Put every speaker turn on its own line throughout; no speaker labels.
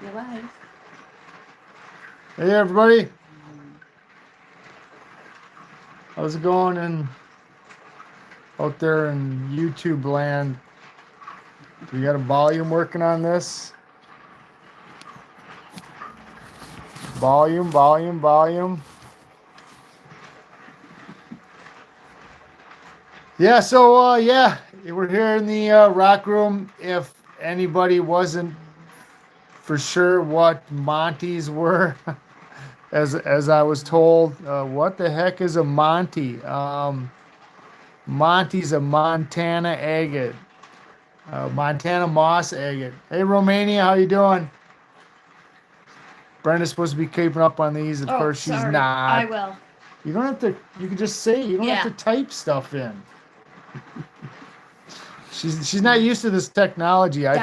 You're live.
Hey everybody, how's it going out there in YouTube land? We got a volume working on this. Volume. Yeah, we're here in the rock room. If anybody wasn't for sure what Montys were, as I was told, what the heck is a Monty? Monty's a Montana agate. Montana moss agate. Hey Romania, how you doing? Brenda's supposed to be keeping up on these. Of
Oh,
course, she's
sorry. I
not.
will.
You don't have to. You can just say. You don't have
Yeah.
to type stuff in. She's not used to this technology.
Don,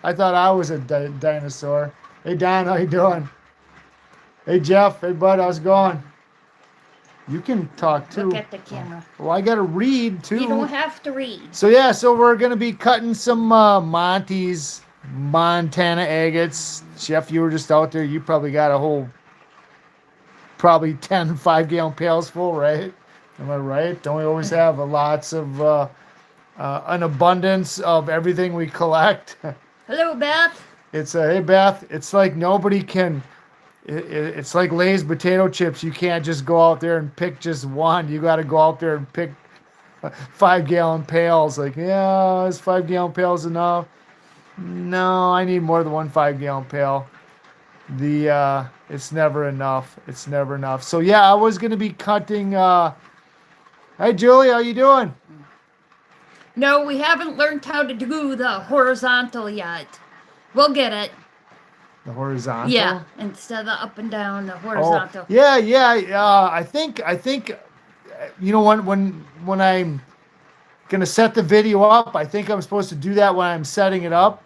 I thought I was a dinosaur. Hey Don, how you doing? Hey Jeff. Hey bud, how's it going? You can talk
look
too.
at the camera.
Well, I got to read too.
You don't have to read.
So we're gonna be cutting some Monty's Montana agates. Jeff, you were just out there. You probably got a whole probably 10 5-gallon pails full, right? Am I right? Don't we always have lots of an abundance of everything we collect?
Hello, Beth.
It's hey Beth. It's like nobody can. It's like Lay's potato chips. You can't just go out there and pick just one. You got to go out there and pick 5-gallon pails. Like, yeah, is 5-gallon pails enough? No, I need more than one 5-gallon pail. It's never enough. It's never enough. So yeah, I was gonna be cutting. Hey Julie, how you doing?
No, we haven't learned how to do the horizontal yet. We'll get it.
The horizontal.
Yeah, instead of the up and down, the
Oh
horizontal.
yeah. I think you know when I'm gonna set the video up, I think I'm supposed to do that when I'm setting it up.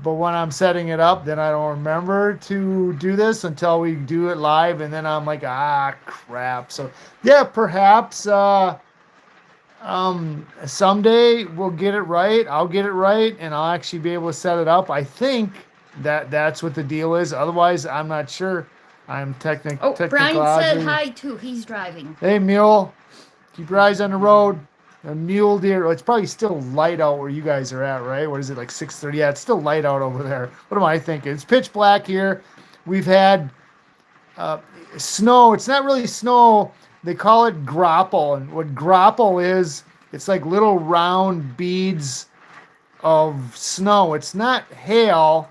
But when I'm setting it up, then I don't remember to do this until we do it live, and then I'm like, ah, crap. So yeah, perhaps someday we'll get it right. I'll get it right, and I'll actually be able to set it up. I think that's what the deal is. Otherwise, I'm not sure. I'm
Oh, Brian said
technologically.
hi too. He's driving.
Hey, mule, keep your eyes on the road. A mule deer. It's probably still light out where you guys are at, right? What is it, like 6:30? Yeah, it's still light out over there. What am I thinking? It's pitch black here. We've had uh, snow. It's not really snow. They call it grapple, and what grapple is, it's like little round beads of snow. It's not hail,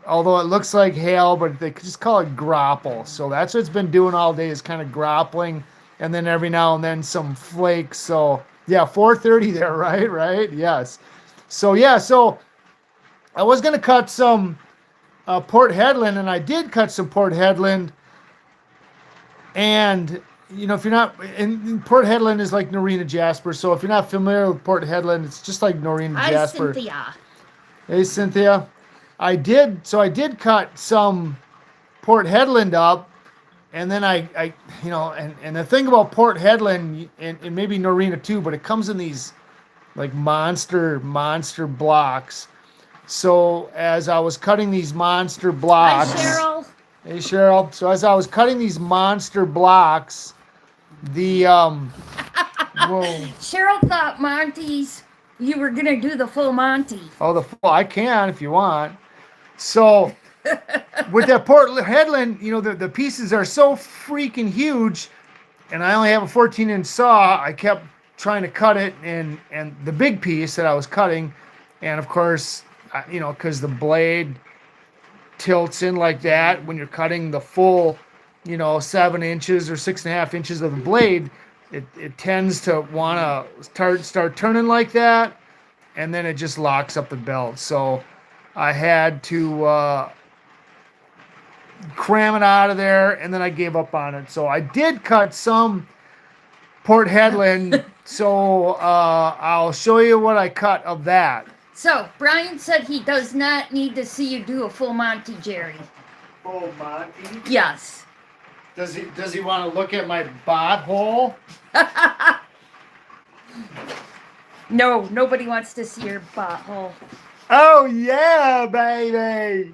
although it looks like hail, but they just call it grapple. So that's what it's been doing all day, is kind of grappling, and then every now and then some flakes. So yeah, 4:30 there, right, yes. So I was gonna cut some Port Headland, and I did cut some Port Headland. And if you're not, and Port Headland is like Norena Jasper. So if you're not familiar with Port Headland, it's just like Norena
Hi,
Jasper.
Cynthia.
Hey Cynthia, I did cut some Port Headland up, and then and the thing about Port Headland, and maybe Norena too, but it comes in these like monster blocks. So as I was cutting these monster
Hi,
blocks,
Cheryl.
hey Cheryl. So as I was cutting these monster blocks, the whoa,
Cheryl thought Monty's. You were gonna do the full Monty.
oh the I can if you want. So with that Port Headland, the pieces are so freaking huge, and I only have a 14-inch saw. I kept trying to cut it, and the big piece that I was cutting, and of course, because the blade tilts in like that when you're cutting the full, 7 inches or 6.5 inches of the blade, it tends to want to start turning like that, and then it just locks up the belt. So I had to cram it out of there, and then I gave up on it. So I did cut some Port Headland. So I'll show you what I cut of that.
So, Brian said he does not need to see you do a full Monty, Jerry.
Full Monty.
Yes.
Does he want to look at my bot hole?
No, nobody wants to see your butthole.
Oh yeah, baby.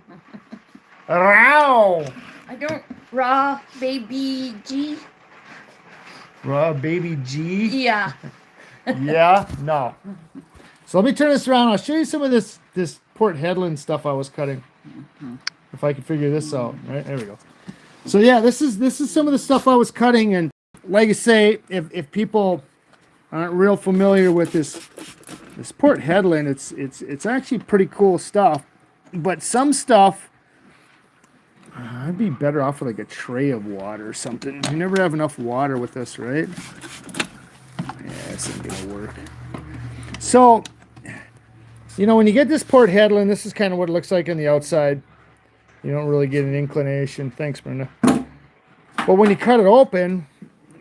Row.
I don't raw baby G.
Raw baby G.
Yeah.
Yeah, no. So let me turn this around. I'll show you some of this Port Hedland stuff I was cutting. If I can figure this out. Right, there we go. So yeah, this is some of the stuff I was cutting, and like I say, if people aren't real familiar with this Port Hedland, it's actually pretty cool stuff. But some stuff I'd be better off with like a tray of water or something. You never have enough water with this, right? Yeah, this ain't gonna work. So, you know, when you get this Port Hedland, this is kind of what it looks like on the outside. You don't really get an inclination. Thanks, Brenda. But when you cut it open,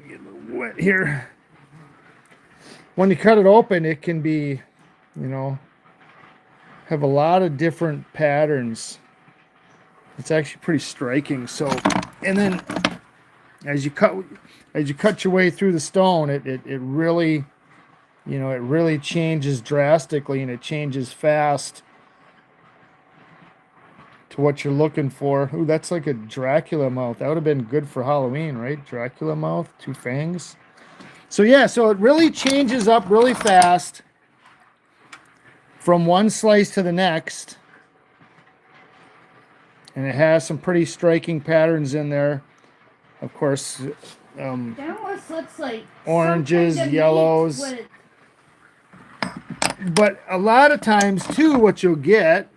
get a little wet here. When you cut it open, it can be, you know, have a lot of different patterns. It's actually pretty striking. So, and then as you cut your way through the stone, it really, you know, it really changes drastically, and it changes fast to what you're looking for. Ooh, that's like a Dracula mouth. That would have been good for Halloween, right? Dracula mouth, 2 fangs. So yeah, so it really changes up really fast from one slice to the next. And it has some pretty striking patterns in there. Of course,
That almost looks like
oranges,
some kind of
yellows.
meat
But a lot of times, too, what you'll get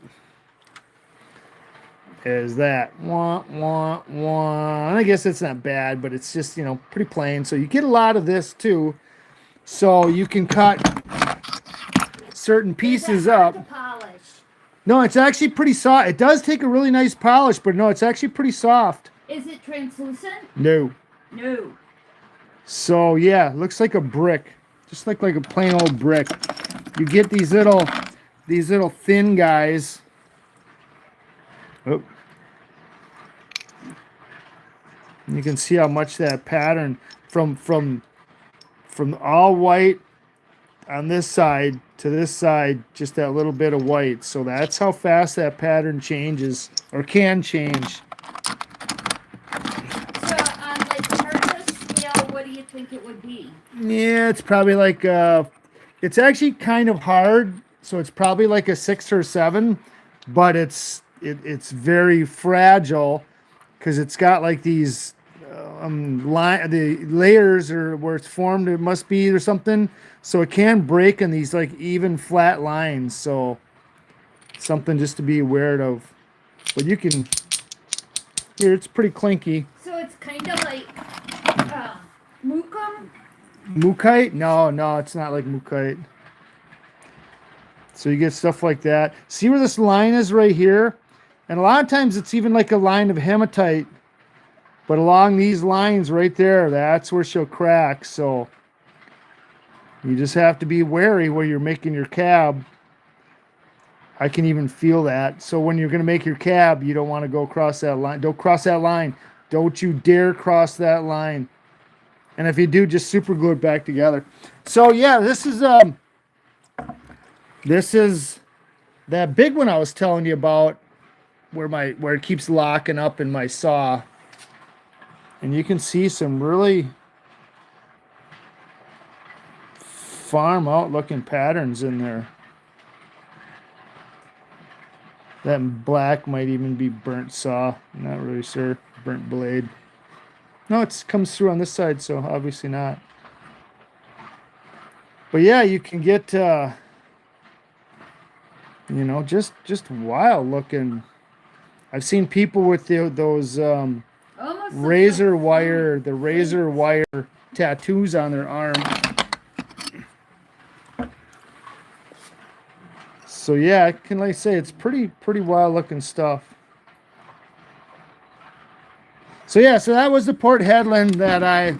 is that wah, wah, wah. And I guess it's not bad, but it's just, you know, pretty plain. So you get a lot of this, too. So you can cut certain pieces up.
To polish.
No, it's actually pretty soft. It does take a really nice polish, but no, it's actually pretty soft.
Is it translucent?
No.
No.
So yeah, looks like a brick, just like a plain old brick. You get these little thin guys. Oh. You can see how much that pattern from all white on this side to this side, just that little bit of white. So that's how fast that pattern changes, or can change.
So on like hardness scale, what do you think it would be?
Yeah, it's probably like it's actually kind of hard, so it's probably like a 6 or 7, but it's very fragile because it's got like these the layers, or where it's formed, it must be, or something. So it can break in these like even flat lines. So something just to be aware of. But you can here, it's pretty clinky.
So it's kind of like mukum?
Mukite? No, it's not like mukite. So you get stuff like that. See where this line is right here? And a lot of times it's even like a line of hematite. But along these lines right there, that's where she'll crack. So you just have to be wary where you're making your cab. I can even feel that. So when you're going to make your cab, you don't want to go across that line. Don't cross that line. Don't you dare cross that line. And if you do, just super glue it back together. So yeah, this is that big one I was telling you about, where it keeps locking up in my saw. And you can see some really farm out looking patterns in there. That black might even be burnt saw. I'm not really sure. Burnt blade. No, it comes through on this side, so obviously not. But yeah, you can get you know, just wild looking. I've seen people with those razor wire tattoos on their arm. So yeah, I can like say it's pretty wild looking stuff. So yeah, so that was the Port Hedland that I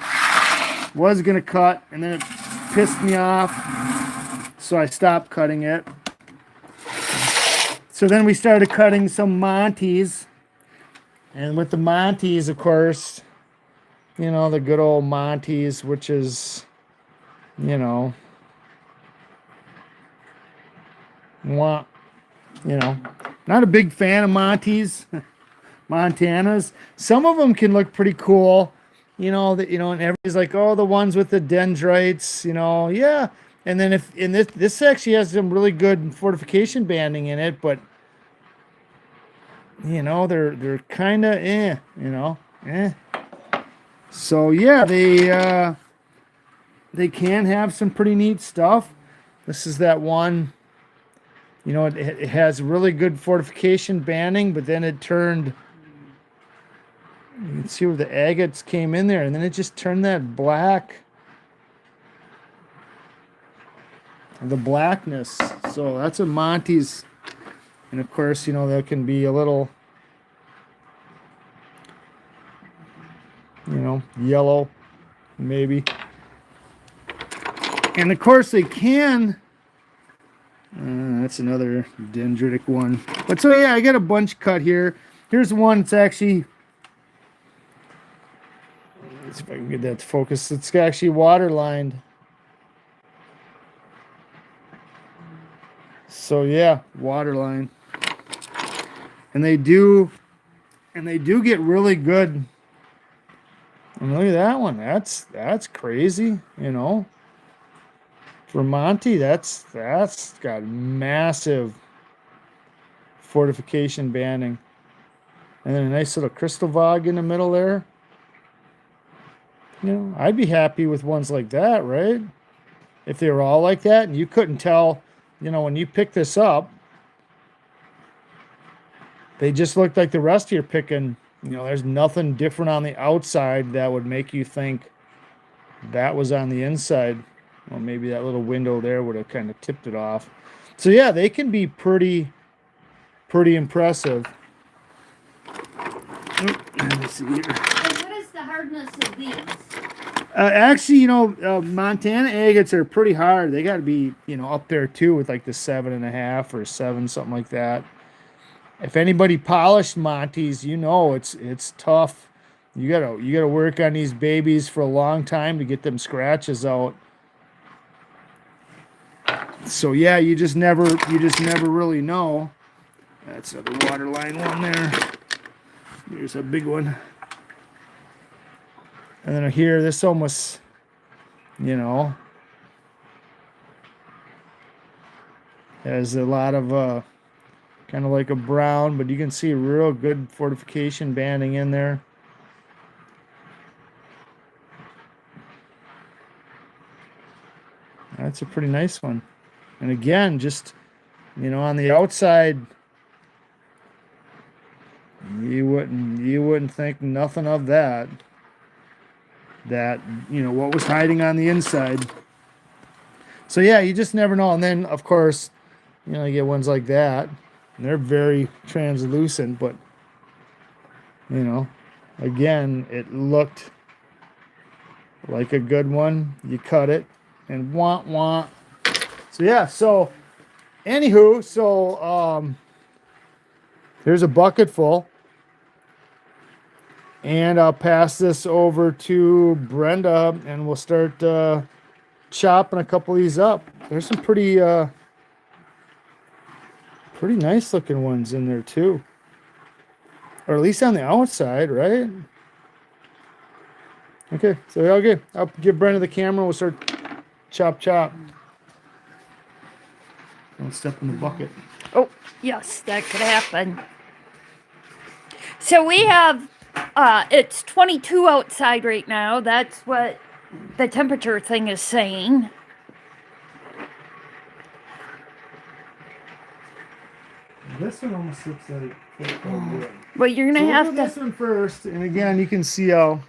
was gonna cut, and then it pissed me off, so I stopped cutting it. So then we started cutting some Montys. And with the Montys, of course, you know, the good old Montys, which is, you know, not a big fan of Montys. Montanas. Some of them can look pretty cool, and everybody's like, oh, the ones with the dendrites, yeah. And then if in this actually has some really good fortification banding in it, but they're kind of eh. So yeah, they can have some pretty neat stuff. This is that one. It has really good fortification banding, but then it turned. You can see where the agates came in there, and then it just turned that black. The blackness. So that's a Montys. And of course, there can be a little, yellow, maybe. And of course, they can. That's another dendritic one. But so, yeah, I got a bunch cut here. Here's one that's actually. Let's see if I can get that to focus. It's actually water lined. So yeah, waterline. And they do get really good. And look at that one. That's crazy, For Monty, that's got massive fortification banding. And then a nice little crystal vog in the middle there. I'd be happy with ones like that, right? If they were all like that and you couldn't tell, when you pick this up, they just look like the rest of your picking. There's nothing different on the outside that would make you think that was on the inside. Well, maybe that little window there would have kind of tipped it off. So yeah, they can be pretty impressive. Let me see here.
What is the hardness of these?
Actually, Montana agates are pretty hard. They got to be, up there too with like the 7.5 or 7, something like that. If anybody polished Montys, it's tough. You gotta work on these babies for a long time to get them scratches out. So yeah, you just never really know. That's another waterline one there. Here's a big one. And then here, this almost, has a lot of kind of like a brown, but you can see real good fortification banding in there. That's a pretty nice one. And again, just, on the outside, you wouldn't think nothing of that. What was hiding on the inside. So yeah, you just never know. And then of course, you get ones like that, and they're very translucent, but again, it looked like a good one. You cut it and wah. So yeah, so anywho, there's a bucket full. And I'll pass this over to Brenda, and we'll start chopping a couple of these up. There's some pretty nice looking ones in there too, or at least on the outside, right? Okay, so okay, I'll give Brenda the camera. We'll start chop. Don't step in the bucket.
Oh, yes, that could happen. So we have. It's 22 outside right now. That's what the temperature thing is saying.
This one almost looks like good.
Well, you're gonna have
do
to.
this one first, and again, you can see how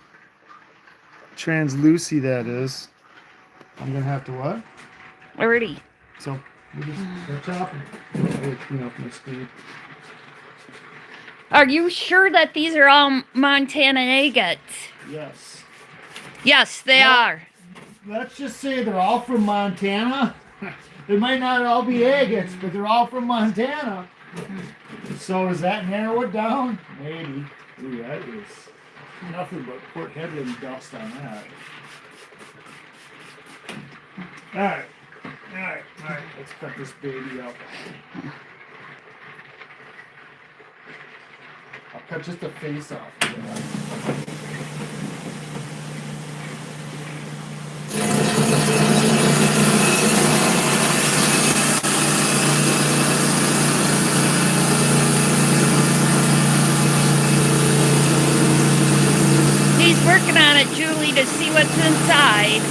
translucent that is. I'm gonna have to what?
Already.
So we just start chopping. Clean up my screen.
Are you sure that these are all Montana agates?
Yes.
Yes, they are.
Let's just say they're all from Montana. They might not all be agates, but they're all from Montana. So does that narrow it down? Maybe. Ooh, that is nothing but Port Hedland dust on that. All right. Let's cut this baby up. I'll cut just the face off.
He's working on it, Julie, to see what's inside.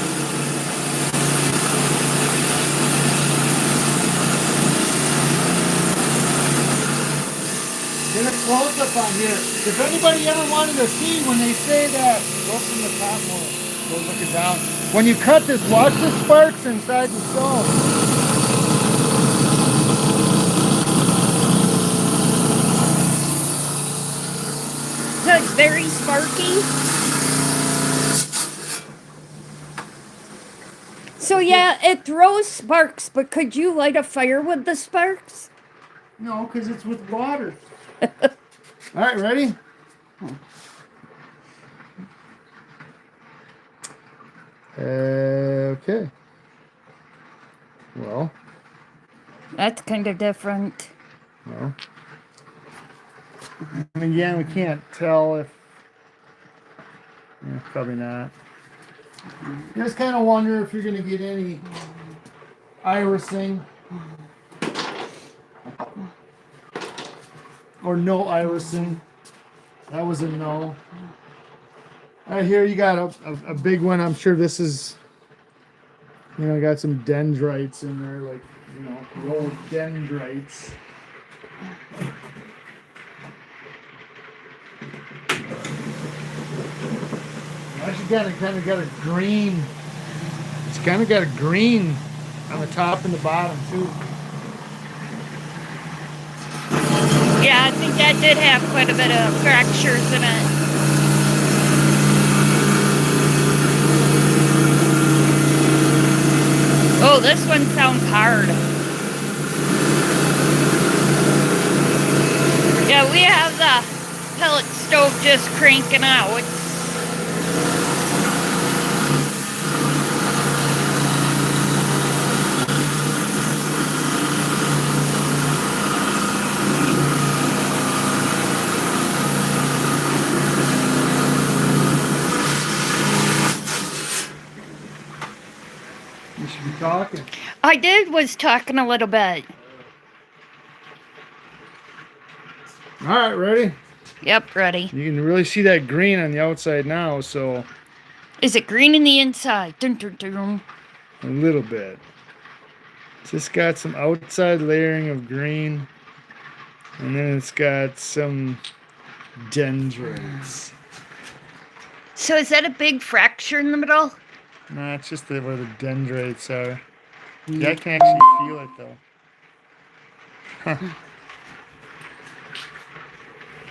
Get a close up on here. If anybody ever wanted to see when they say that, go from the top more. Go looking down. When you cut this, watch the sparks inside the stone.
So it's very sparky. So yeah, it throws sparks, but could you light a fire with the sparks?
No, because it's with water. All right, ready? Okay. Well.
That's kind of different.
Well. And again, we can't tell if. Yeah, probably not. You just kind of wonder if you're going to get any irising. Or no irising. That was a no. Right here you got a big one. I'm sure this is, got some dendrites in there, like, old dendrites. Actually kind of got a green. It's kind of got a green on the top and the bottom too.
Yeah, I think that did have quite a bit of fractures in it. Oh, this one sounds hard. Yeah, we have the pellet stove just cranking out.
You should be talking.
Was talking a little bit.
All right, ready?
Yep, ready.
You can really see that green on the outside now, so.
Is it green in the inside? Dun, dun, dun.
A little bit. It's just got some outside layering of green, and then it's got some dendrites.
So is that a big fracture in the middle?
No, it's just where the dendrites are. Yeah, I can actually feel it though.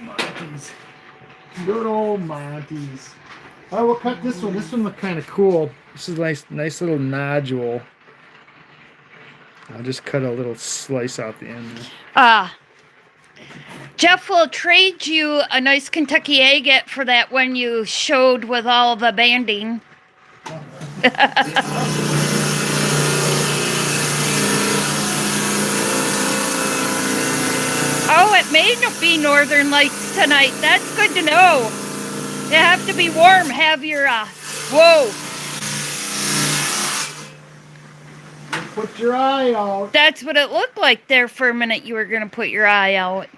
Montys. Good old Montys. All right, we'll cut this one. This one looked kind of cool. This is a nice little nodule. I'll just cut a little slice off the end.
Jeff will trade you a nice Kentucky agate for that one you showed with all the banding. Oh, it may be northern lights tonight. That's good to know. They have to be warm. Have your, whoa.
Put your eye out.
That's what it looked like there for a minute. You were going to put your eye out.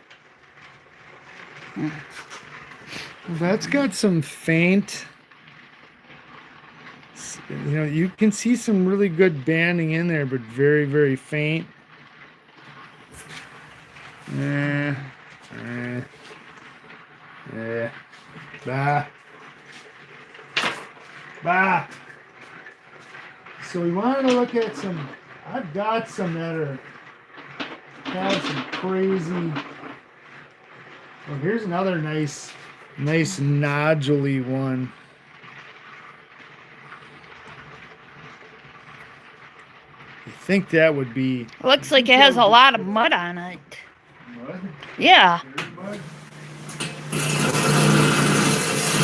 That's got some faint. You can see some really good banding in there, but very, very faint. Yeah. Bah. So we wanted to look at some. I've got some that have some crazy. Well, here's another nice nodule-y one. I think that would be.
Looks like it has a lot of mud on it.
Mud?
Yeah.
Mud?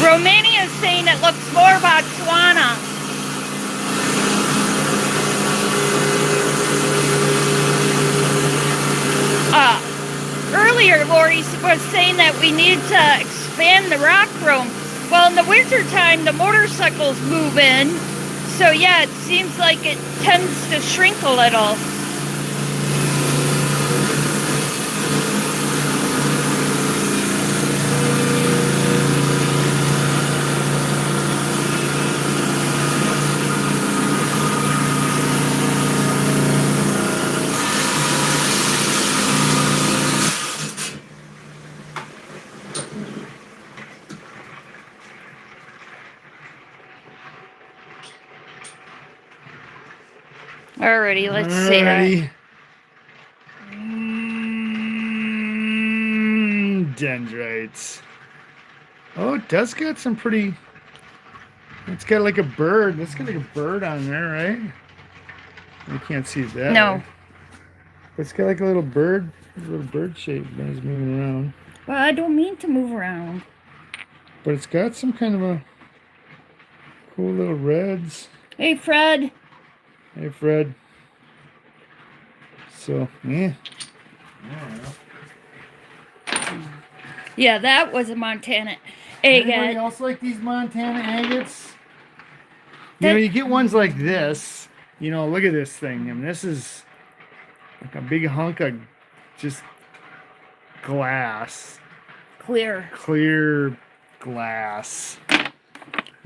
Romania is saying it looks more Botswana. earlier, Lori was saying that we need to expand the rock room. Well, in the wintertime, the motorcycles move in. So, yeah, it seems like it tends to shrink a little. Alrighty, let's see it.
Dendrites. Oh, it does got some pretty. It's got like a bird. It's got like a bird on there, right? You can't see that.
No.
Way. It's got like a little bird shape that is moving around.
Well, I don't mean to move around.
But it's got some kind of a cool little reds.
Hey, Fred.
Hey, Fred. So, yeah.
Yeah, that was a Montana agate.
Anybody else like these Montana agates? You know, you get ones like this. You know, look at this thing. I mean, this is like a big hunk of just glass. Clear glass.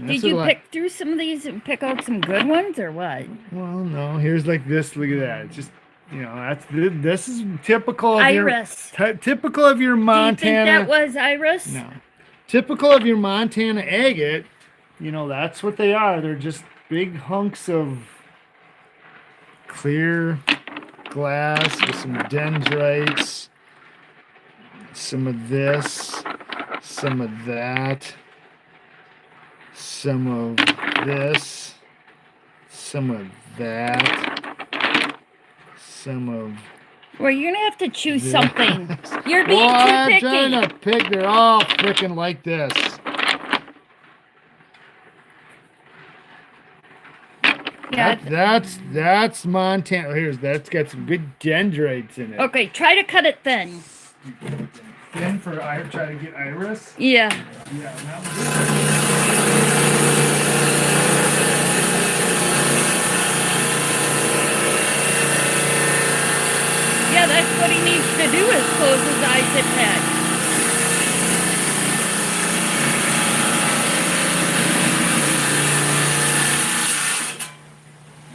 Did you pick through some of these and pick out some good ones, or what?
Well, no. Here's like this. Look at that. It's just, you know, this is typical of
Iris.
Typical of your Montana.
Do you think that was Iris?
No. Typical of your Montana agate. You know, that's what they are. They're just big hunks of clear glass with some dendrites, some of this, some of that, some of this, some of that, some of.
Well, you're gonna have to choose something. You're being
well,
too
I'm
picky.
trying to pick. They're all freaking like this.
Yeah,
that's Montana. That's got some good dendrites in it.
Okay, try to cut it thin.
Thin for try to get Iris.
Yeah.
Yeah.
Yeah, that's what he needs to do is close his eyes and head.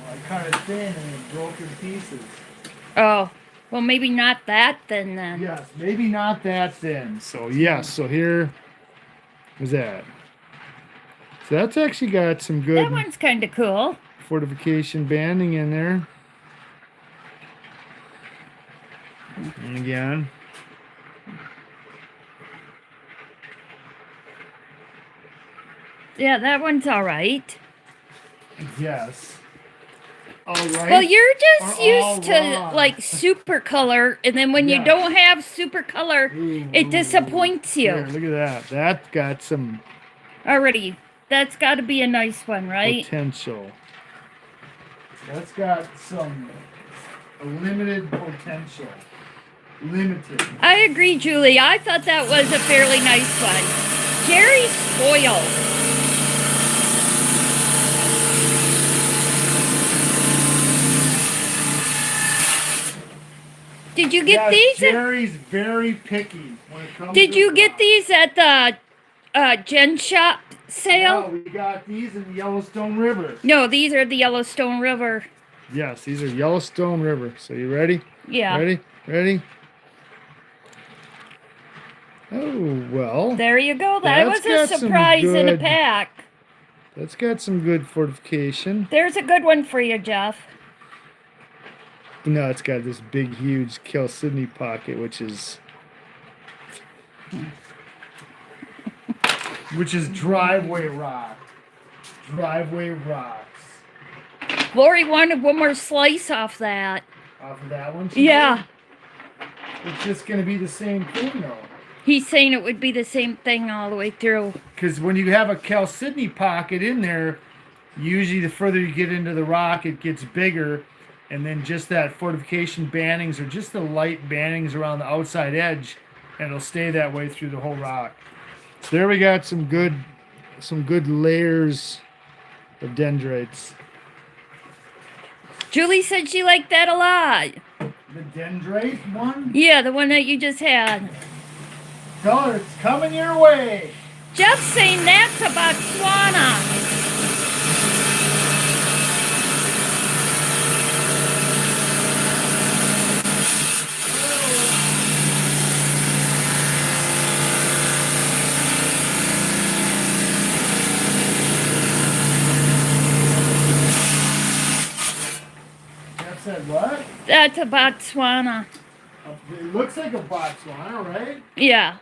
Well, I cut it thin and it broke in pieces.
Oh, well, maybe not that thin then.
Yes, maybe not that thin. So yes, so here was that. So that's actually got some good.
That one's kind of cool.
Fortification banding in there. And again.
Yeah, that one's all right.
Yes. All right.
Well, you're just used to like super color, and then when you don't have super color, it disappoints you.
Here, look at that. That got some.
Already, that's got to be a nice one, right?
Potential. That's got some limited potential. Limited.
I agree, Julie. I thought that was a fairly nice one. Jerry's spoiled. Did you get these?
Jerry's very picky when it comes
Did
to
you get these at the Gen Shop sale?
No, we got these in the Yellowstone River.
No, these are the Yellowstone River.
Yes, these are Yellowstone River. So you ready?
Yeah.
Ready? Oh, well.
There you go. That was a surprise in a pack.
That's got some good fortification.
There's a good one for you, Jeff.
No, it's got this big, huge Chalcedony pocket, which is driveway rock. Driveway rocks.
Lori wanted one more slice off that.
Off of that one?
Yeah.
It's just going to be the same thing, though.
He's saying it would be the same thing all the way through.
Because when you have a Chalcedony pocket in there, usually the further you get into the rock, it gets bigger. and then just that fortification bandings or just the light bandings around the outside edge, and it'll stay that way through the whole rock. So there we got some good layers of dendrites.
Julie said she liked that a lot.
The dendrite one?
Yeah, the one that you just had.
Tell her it's coming your way.
Jeff's saying that's a Botswana.
Said what?
That's a Botswana.
It looks like a Botswana, right?
Yeah.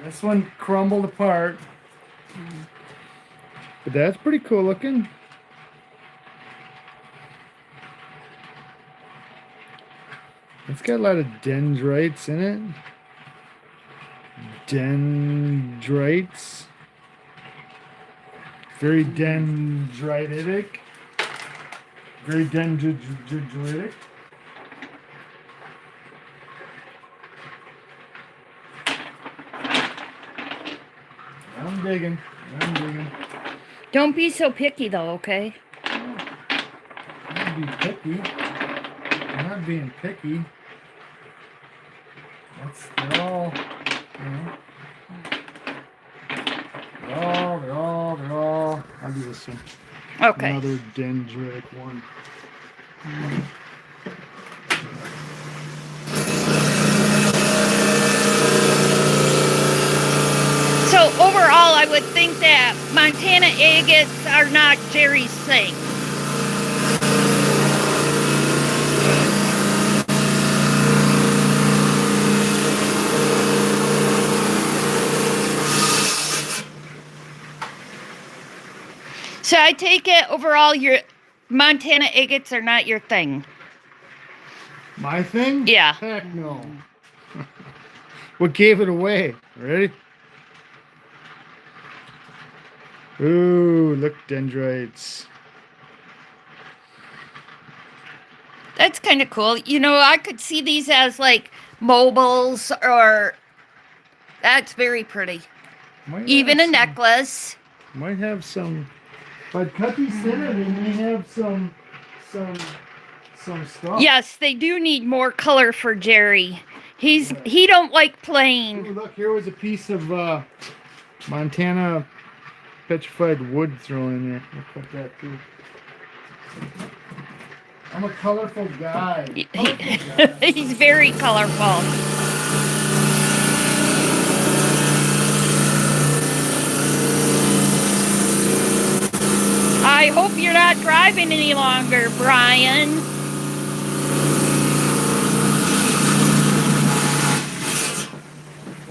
This one crumbled apart. But that's pretty cool looking. It's got a lot of dendrites in it. Dendrites. Very dendritic. Very dendritic. I'm digging.
Don't be so picky, though, okay?
I'm not being picky. I'm not being picky. They're all, you know. They're all. I'll do this one.
Okay.
Another dendritic one.
So overall, I would think that Montana agates are not Jerry's thing. So I take it overall, your Montana agates are not your thing.
My thing?
Yeah.
Heck no. What gave it away? Ready? Ooh, look, dendrites.
That's kind of cool. You know, I could see these as like mobiles, or that's very pretty. Even a necklace.
Might have some. If I cut these thinner, they may have some stuff.
Yes, they do need more color for Jerry. He don't like plain.
Ooh, look, here was a piece of Montana petrified wood thrown in there. I'll cut that too. I'm a colorful guy.
He's very colorful. I hope you're not driving any longer, Brian.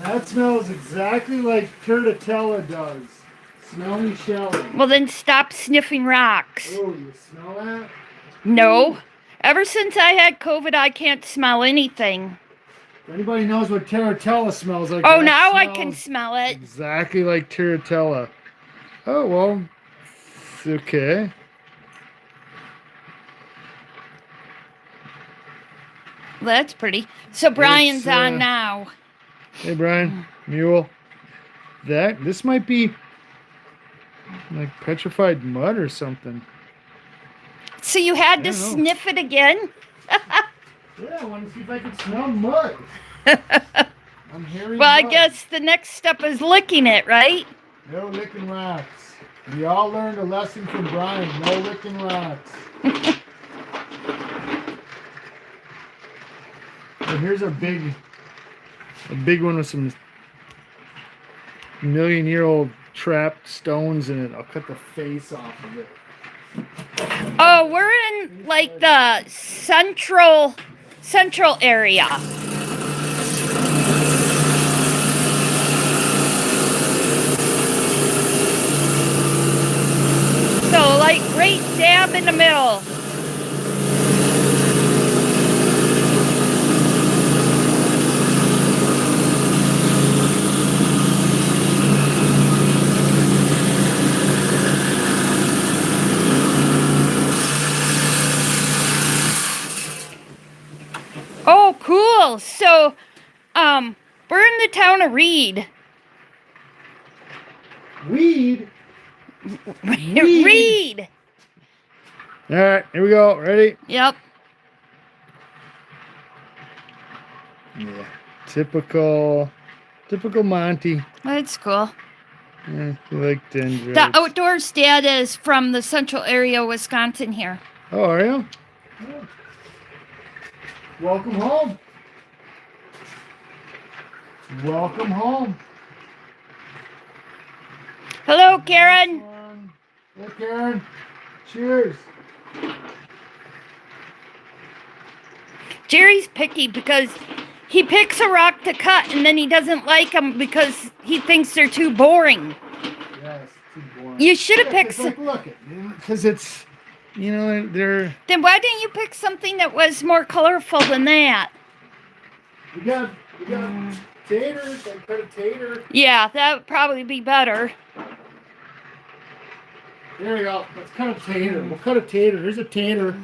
That smells exactly like Turtitella does. Smelly shelly.
Well, then stop sniffing rocks.
Oh, you smell that?
No. Ever since I had COVID, I can't smell anything.
If anybody knows what Turtitella smells like.
Oh, now I can smell it.
Exactly like Turtitella. Oh, well. Okay.
Well, that's pretty. So Brian's on now.
Hey, Brian. Mule. This might be like petrified mud or something.
So you had to sniff it again?
Yeah, I want to see if I can smell mud. I'm hearing
Well, I
mud.
guess the next step is licking it, right?
No licking rocks. We all learned a lesson from Brian. No licking rocks. So here's a big one with some million-year-old trapped stones in it. I'll cut the face off of it.
Oh, we're in like the central area. So like right dab in the middle. Oh, cool. So, we're in the town of Reed.
Weed.
Reed.
All right, here we go. Ready?
Yep.
Yeah. Typical Monty.
That's cool.
Yeah, you like dendrites.
The outdoors dad is from the central area of Wisconsin here.
Oh, are you? Oh. Welcome home. Welcome home.
Hello, Karen.
Hey, Karen. Cheers.
Jerry's picky because he picks a rock to cut and then he doesn't like them because he thinks they're too boring.
Yes, too boring.
You should have picked
Like, look, because it's, you know, they're.
Then why didn't you pick something that was more colorful than that?
We got taters. I cut a tater.
Yeah, that would probably be better.
There we go. Let's cut a tater. We'll cut a tater. There's a tater,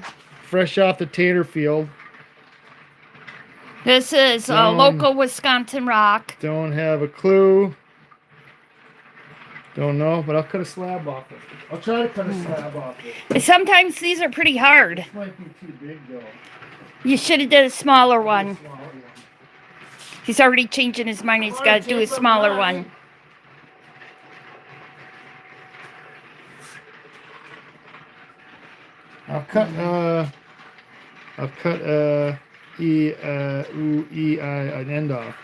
fresh off the tater field.
This is a local Wisconsin rock.
Don't have a clue. Don't know, but I'll cut a slab off it. I'll try to cut a slab off it.
Sometimes these are pretty hard.
This might be too big though.
You should have did a smaller one.
Smaller one.
He's already changing his mind. He's got to do a smaller one.
I'll cut an end off.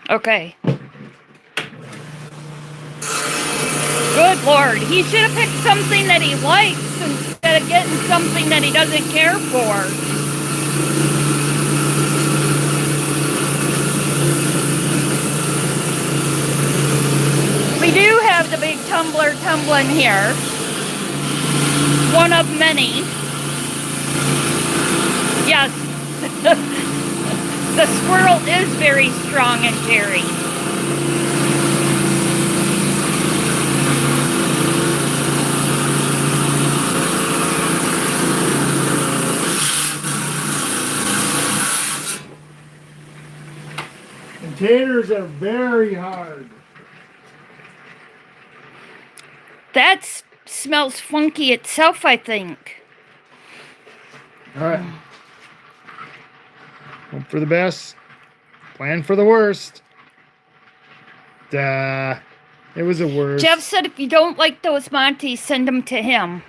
Okay. Good Lord. He should have picked something that he likes instead of getting something that he doesn't care for. We do have the big tumbler tumbling here. One of many. Yes. The squirrel is very strong and Jerry.
Taters are very hard.
That smells funky itself, I think.
All right. Hope for the best. Plan for the worst. Duh. It was a worst.
Jeff said if you don't like those Montys, send them to him.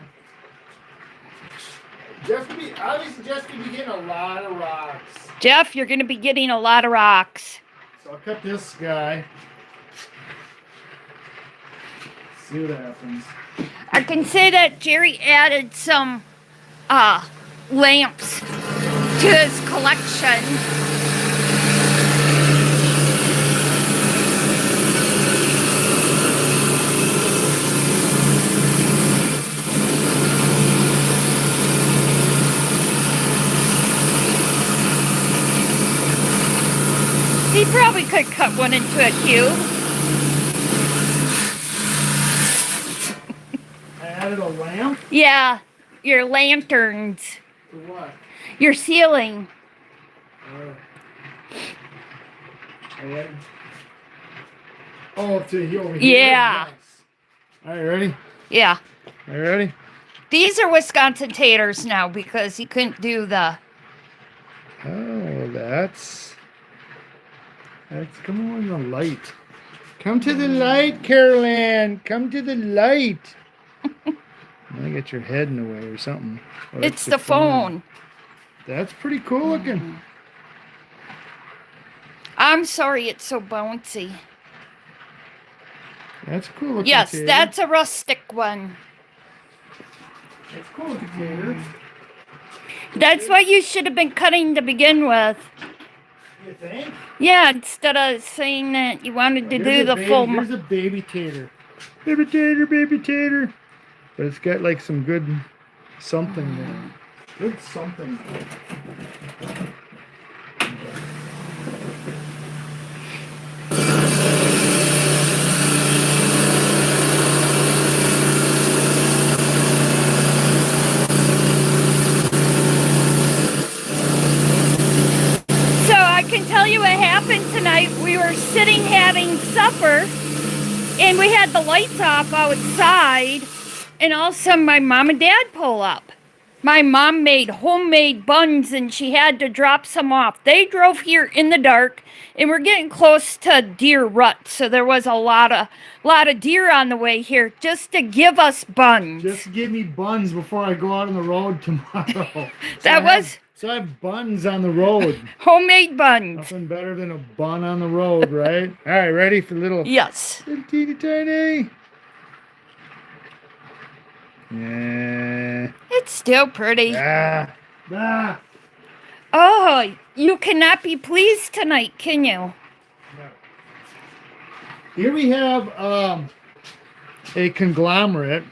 Obviously, Jeff's going to be getting a lot of rocks.
Jeff, you're going to be getting a lot of rocks.
So I'll cut this guy. See what happens.
I can say that Jerry added some lamps to his collection. He probably could cut one into a cube.
I added a lamp?
Yeah, your lanterns.
For what?
Your ceiling.
To over here?
Yeah.
Nice. All right, ready?
Yeah.
Are you ready?
These are Wisconsin taters now because he couldn't do the...
Oh, that's come on the light. Come to the light, Caroline. Come to the light. I got your head in the way or something. Oh,
It's the phone.
That's pretty cool looking.
I'm sorry it's so bouncy.
That's cool looking.
Yes,
tater.
that's a rustic one.
That's cool looking tater.
That's what you should have been cutting to begin with.
You think?
Yeah, instead of saying that you wanted to do the full...
Here's a baby tater. Baby tater, baby tater. But it's got like some good something there. Good something.
can tell you what happened tonight. We were sitting having supper, and we had the lights off outside, and all of a sudden my mom and dad pull up. My mom made homemade buns, and she had to drop some off. They drove here in the dark, and we're getting close to deer rut, so there was a lot of deer on the way here just to give us buns.
Just give me buns before I go out on the road tomorrow. So I have buns on the road.
Homemade buns.
Nothing better than a bun on the road, right? All right, ready for little...
Yes.
Little teeny tiny. Yeah.
It's still pretty.
Ah.
Oh, you cannot be pleased tonight, can you?
Here we have a conglomerate.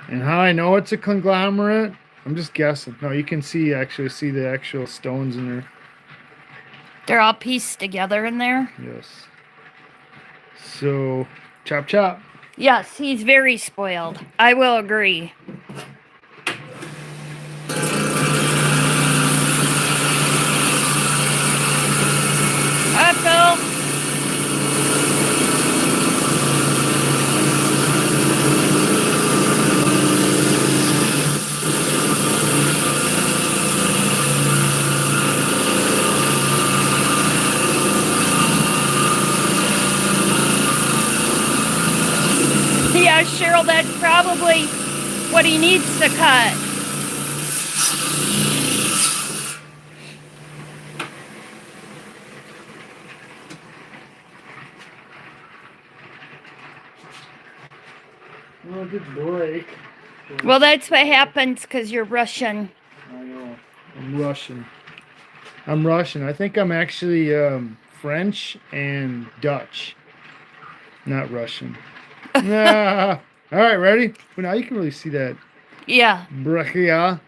And how I know it's a conglomerate, I'm just guessing. No, you can actually see the actual stones in there.
They're all pieced together in there?
Yes. So, chop chop.
Yes, he's very spoiled. I will agree. Hi, Phil. Yeah, Cheryl, that's probably what he needs to cut.
Well, good break.
Well, that's what happens because you're Russian.
I know. I'm Russian. I think I'm actually French and Dutch. Not Russian. Nah. All right, ready? Well, now you can really see that.
Yeah.
Brachia.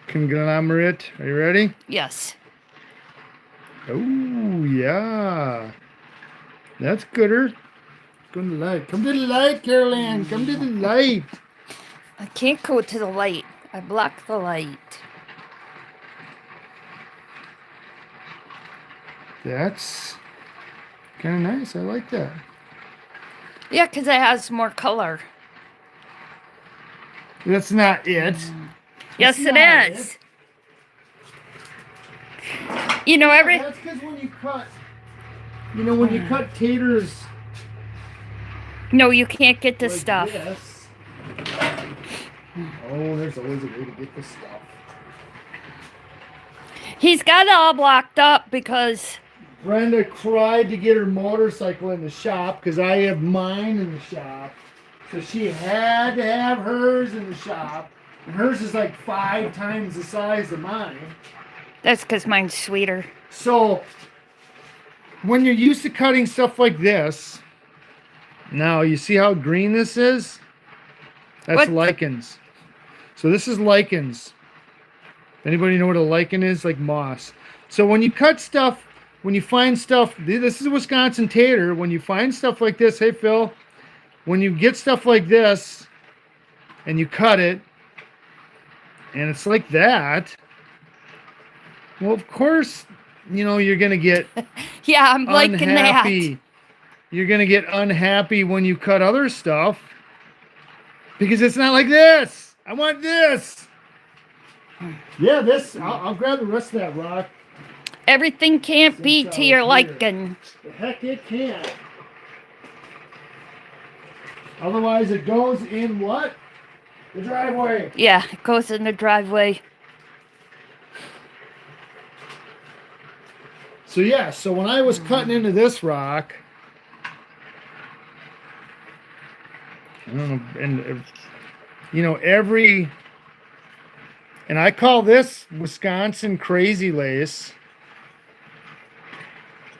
Conglomerate. Are you ready?
Yes.
Oh, yeah. That's gooder. Come to the light. Come to the light, Carol Ann. Come to the light.
I can't go to the light. I block the light.
That's kind of nice. I like that.
Yeah, because it has more color.
That's not it.
Yes, it is. You know,
That's because when you cut taters.
No, you can't get the
like
stuff.
This. Oh, there's always a way to get the stuff.
He's got it all blocked up because
Brenda cried to get her motorcycle in the shop because I have mine in the shop. So she had to have hers in the shop. And hers is like 5 times the size of mine.
that's because mine's sweeter.
So when you're used to cutting stuff like this, now you see how green this is? That's lichens. So this is lichens. Anybody know what a lichen is? Like moss. So when you cut stuff, when you find stuff, this is a Wisconsin tater. When you find stuff like this, hey Phil, when you get stuff like this and you cut it and it's like that, well, of course, you know, you're going to get
Yeah, I'm liking
unhappy.
that.
You're going to get unhappy when you cut other stuff because it's not like this. I want this. Yeah, this. I'll grab the rest of that rock.
Everything can't be to your liking.
The heck it can't. Otherwise it goes in what? The driveway.
Yeah, it goes in the driveway.
So yeah, so when I was cutting into this rock, I don't know, and you know, and I call this Wisconsin crazy lace.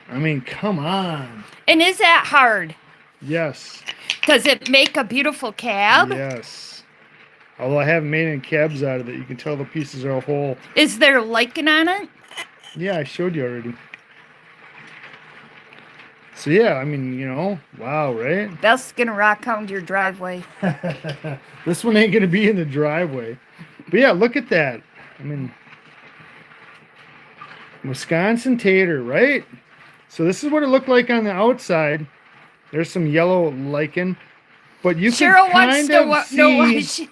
I mean, come on.
And is that hard?
Yes.
Does it make a beautiful cab?
Yes. Although I haven't made any cabs out of it, you can tell the pieces are whole.
Is there lichen on it?
Yeah, I showed you already. So yeah, I mean, you know, wow, right?
That's gonna rock out your driveway.
This one ain't gonna be in the driveway. But yeah, look at that. I mean, Wisconsin tater, right? So this is what it looked like on the outside. There's some yellow lichen, but you
Cheryl
could
wants
kind
to
of
know
see.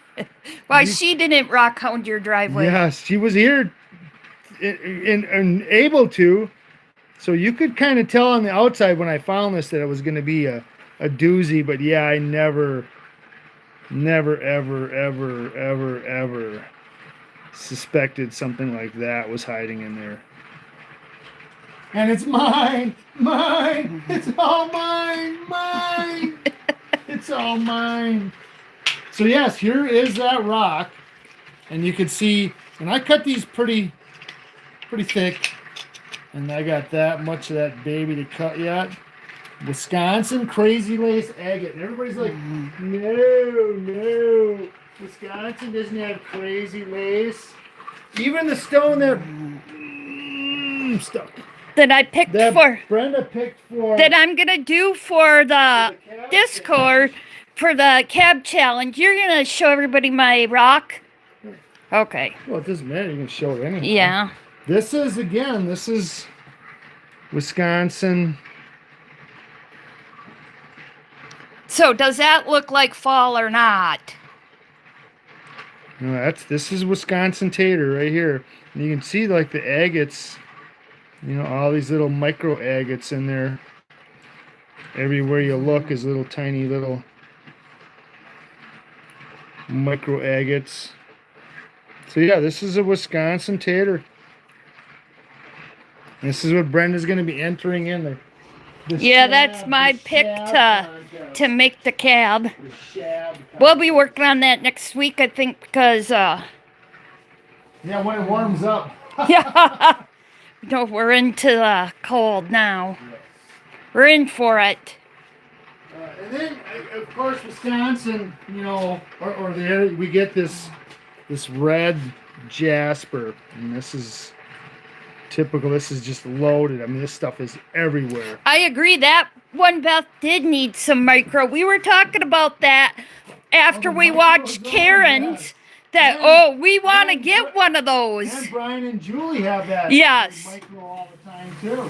why
You,
she didn't rock hound your driveway.
yes, she was here and able to. So you could kind of tell on the outside when I found this that it was going to be a doozy. But yeah, I never, ever suspected something like that was hiding in there. And it's mine. It's all mine. It's all mine. So yes, here is that rock, and you can see. And I cut these pretty thick, and I got that much of that baby to cut yet. Wisconsin crazy lace agate. And everybody's like, no. Wisconsin doesn't have crazy lace. Even the stone that stuck.
That I picked for.
Brenda picked for.
That I'm gonna do for the Discord for the cab challenge. You're gonna show everybody my rock. Okay.
Well, it doesn't matter. You can show it anything.
Yeah.
This is Wisconsin.
So does that look like fall or not?
No, this is Wisconsin tater right here. And you can see like the agates, all these little micro agates in there. Everywhere you look is little tiny little micro agates. So yeah, this is a Wisconsin tater. This is what Brenda's going to be entering in there.
Yeah, that's my pick to make the cab. We'll be working on that next week, I think, because
yeah, when it warms up.
yeah, no, we're into the cold now.
Yes.
We're in for it.
And then, of course, Wisconsin, or there we get this red jasper, and this is typical. This is just loaded. I mean, this stuff is everywhere.
I agree. That one, Beth, did need some micro. We were talking about that after we watched Karen's. We want to get one of those.
And Brian and Julie have that.
Yes.
Micro all the time too.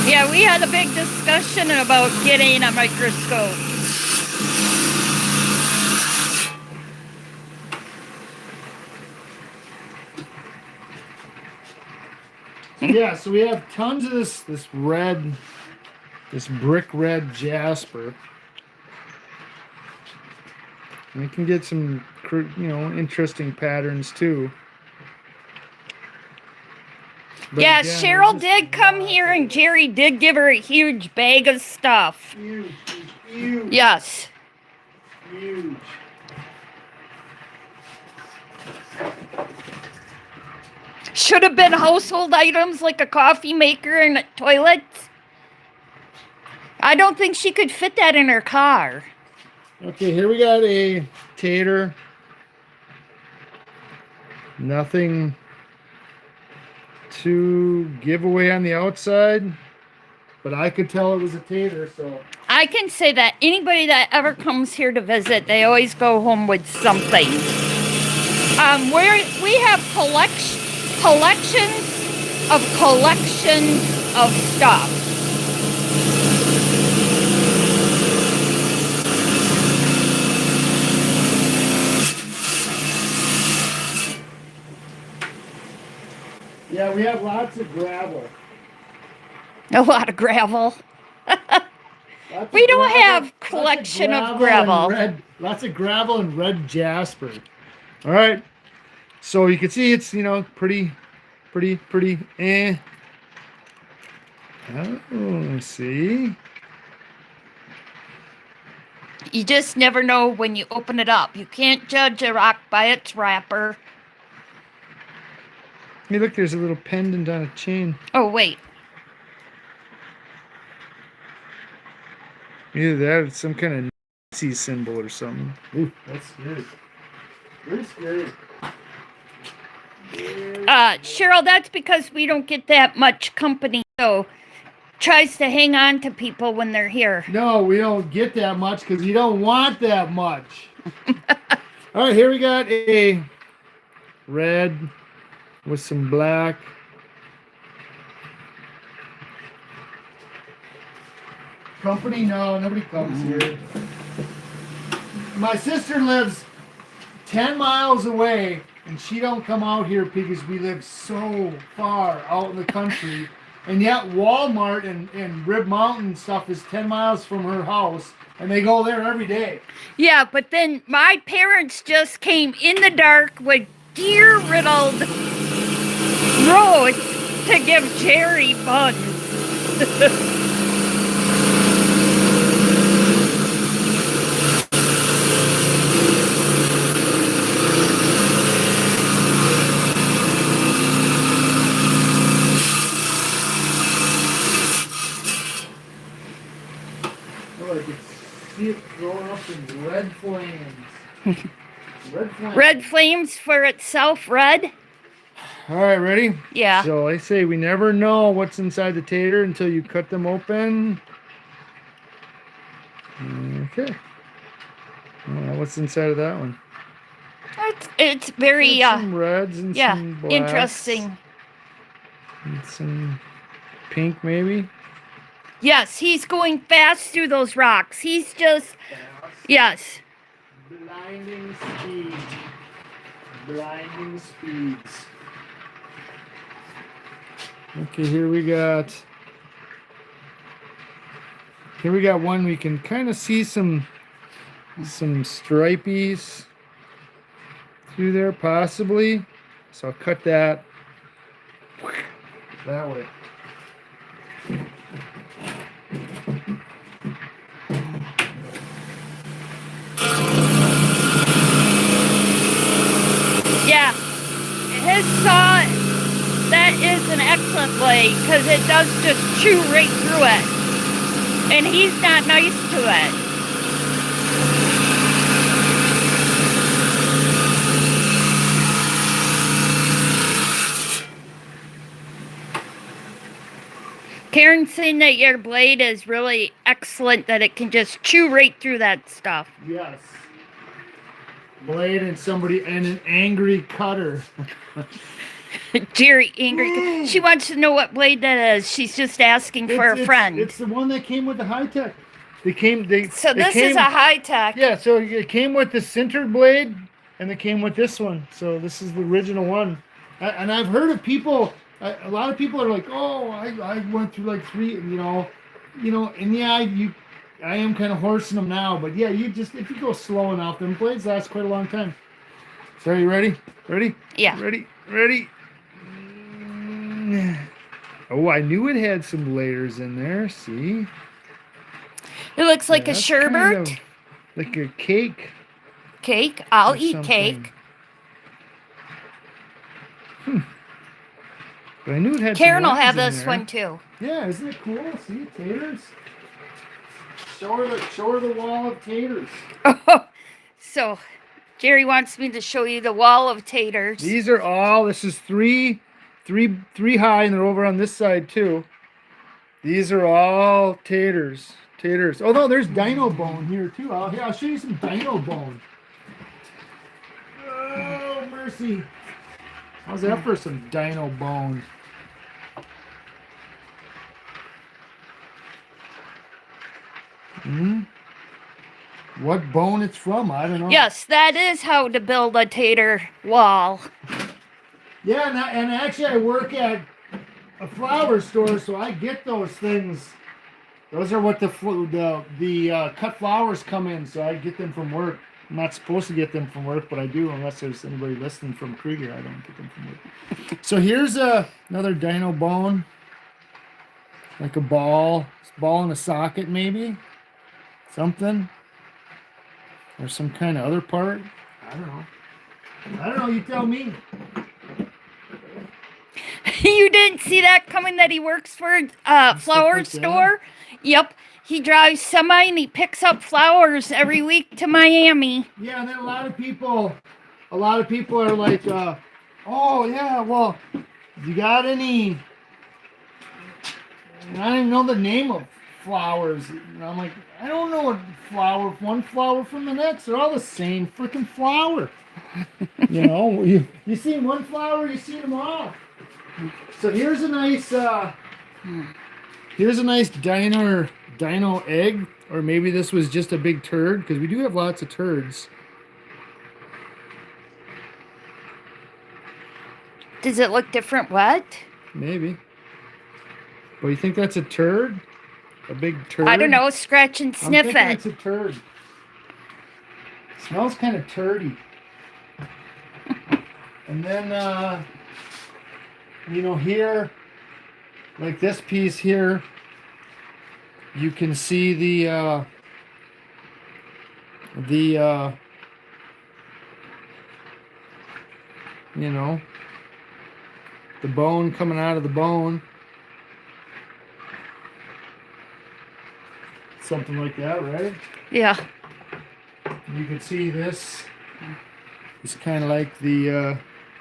Yeah, we had a big discussion about getting a microscope.
Yeah, so we have tons of this brick red jasper. And we can get some, interesting patterns too. But
yeah,
again,
Cheryl did come here and Jerry did give her a huge bag of stuff.
Huge.
Yes.
Huge.
Should have been household items like a coffee maker and a toilet. I don't think she could fit that in her car.
Okay, here we got a tater. Nothing to give away on the outside, but I could tell it was a tater, so.
I can say that anybody that ever comes here to visit, they always go home with something. We have collections of stuff.
Yeah, we have lots of gravel.
A lot of gravel. We don't have collection of gravel.
Lots of gravel and red jasper. All right. So you can see it's, pretty. Oh, see.
You just never know when you open it up. You can't judge a rock by its wrapper.
Hey, look, there's a little pendant on a chain.
Oh, wait.
Either that or some kind of Nazi symbol or something. Ooh, that's scary. Very scary.
Cheryl, that's because we don't get that much company, so tries to hang on to people when they're here.
No, we don't get that much because you don't want that much. All right, here we got a red with some black. Company? No, nobody comes here. My sister lives 10 miles away, and she don't come out here because we live so far out in the country. And yet Walmart and Rib Mountain stuff is 10 miles from her house, and they go there every day.
Yeah, but then my parents just came in the dark with deer-riddled roads to give Jerry buns.
Oh, I can see it throwing up in red flames. Red flames.
Red flames for itself, red?
All right, ready?
Yeah.
So I say we never know what's inside the tater until you cut them open. Okay. What's inside of that one?
It's very,
some reds and
yeah,
some blacks.
interesting.
And some pink, maybe?
Yes, he's going fast through those rocks. He's just,
Fast.
yes.
Blinding speed. Blinding speeds. Okay, here we got one. We can kind of see some stripies through there, possibly. So I'll cut that way.
Yeah, his saw, that is an excellent blade because it does just chew right through it. And he's not nice to it. Karen's saying that your blade is really excellent, that it can just chew right through that stuff.
Yes. Blade and an angry cutter.
Jerry, angry. She wants to know what blade that is. She's just asking for a friend.
It's the one that came with the high tech.
So this is a high tech.
Yeah, so it came with the sintered blade, and it came with this one. So this is the original one. And I've heard of people. A lot of people are like, "Oh, I went through like 3, and yeah, I am kind of horsing them now, but yeah, if you go slow enough, them blades last quite a long time." So are you ready? Ready?
Yeah.
Ready? Oh, I knew it had some layers in there. See?
It looks like a sherbet.
Kind of like a cake.
Cake? I'll eat cake.
But I knew it had
Karen
some
will have
lines in
this
there.
one too.
Yeah, isn't it cool? See, taters. Show her the wall of taters.
Oh, so Jerry wants me to show you the wall of taters.
These are all. This is three high, and they're over on this side too. These are all taters. Oh no, there's dino bone here too. I'll show you some dino bone. Oh mercy! How's that for some dino bone? What bone it's from? I don't know.
Yes, that is how to build a tater wall.
Yeah, and actually I work at a flower store, so I get those things. Those are what the cut flowers come in, so I get them from work. I'm not supposed to get them from work, but I do, unless there's anybody listening from Krieger. I don't get them from work. So here's another dino bone, like a ball in a socket, maybe something, or some kind of other part. I don't know. You tell me.
You didn't see that coming, that he works for a flower store? Yep. He drives semi and he picks up flowers every week to Miami.
Yeah, and then a lot of people are like, Oh yeah, well, you got any? I don't even know the name of flowers. And I'm like, I don't know what one flower from the next. They're all the same freaking flower. You see one flower, you see them all. So here's a nice dino egg, or maybe this was just a big turd, because we do have lots of turds.
Does it look different? What?
Maybe. Well, you think that's a turd? A big turd?
I don't know. Scratch and
I'm
sniff
thinking
it.
it's a turd. Smells kind of turdy. And then, here, like this piece here, you can see the bone coming out of the bone. Something like that, right?
Yeah.
You can see this. It's kind of like the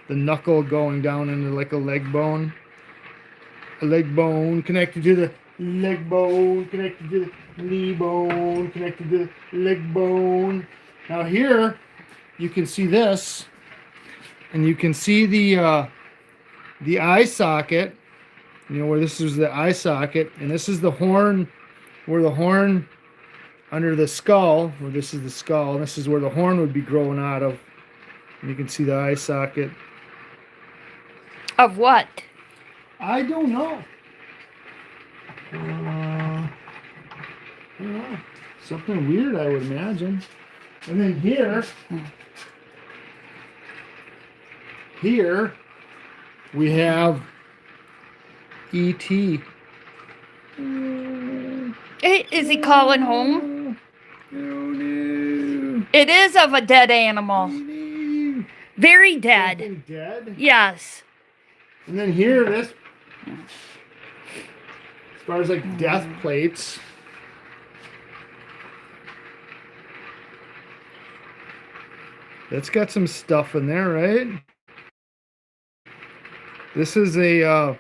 knuckle going down into like a leg bone. A leg bone connected to the leg bone, connected to the knee bone, connected to the leg bone. Now here, you can see this, and you can see the eye socket. Where this is the eye socket, and this is the horn, where the horn under the skull, where this is the skull, and this is where the horn would be growing out of. And you can see the eye socket.
Of what?
I don't know. I don't know. Something weird, I would imagine. And then here we have E.T.
Is he calling home?
No.
It is of a dead animal. Very dead.
Something dead?
Yes.
And then here, as far as like death plates. That's got some stuff in there, right? This is a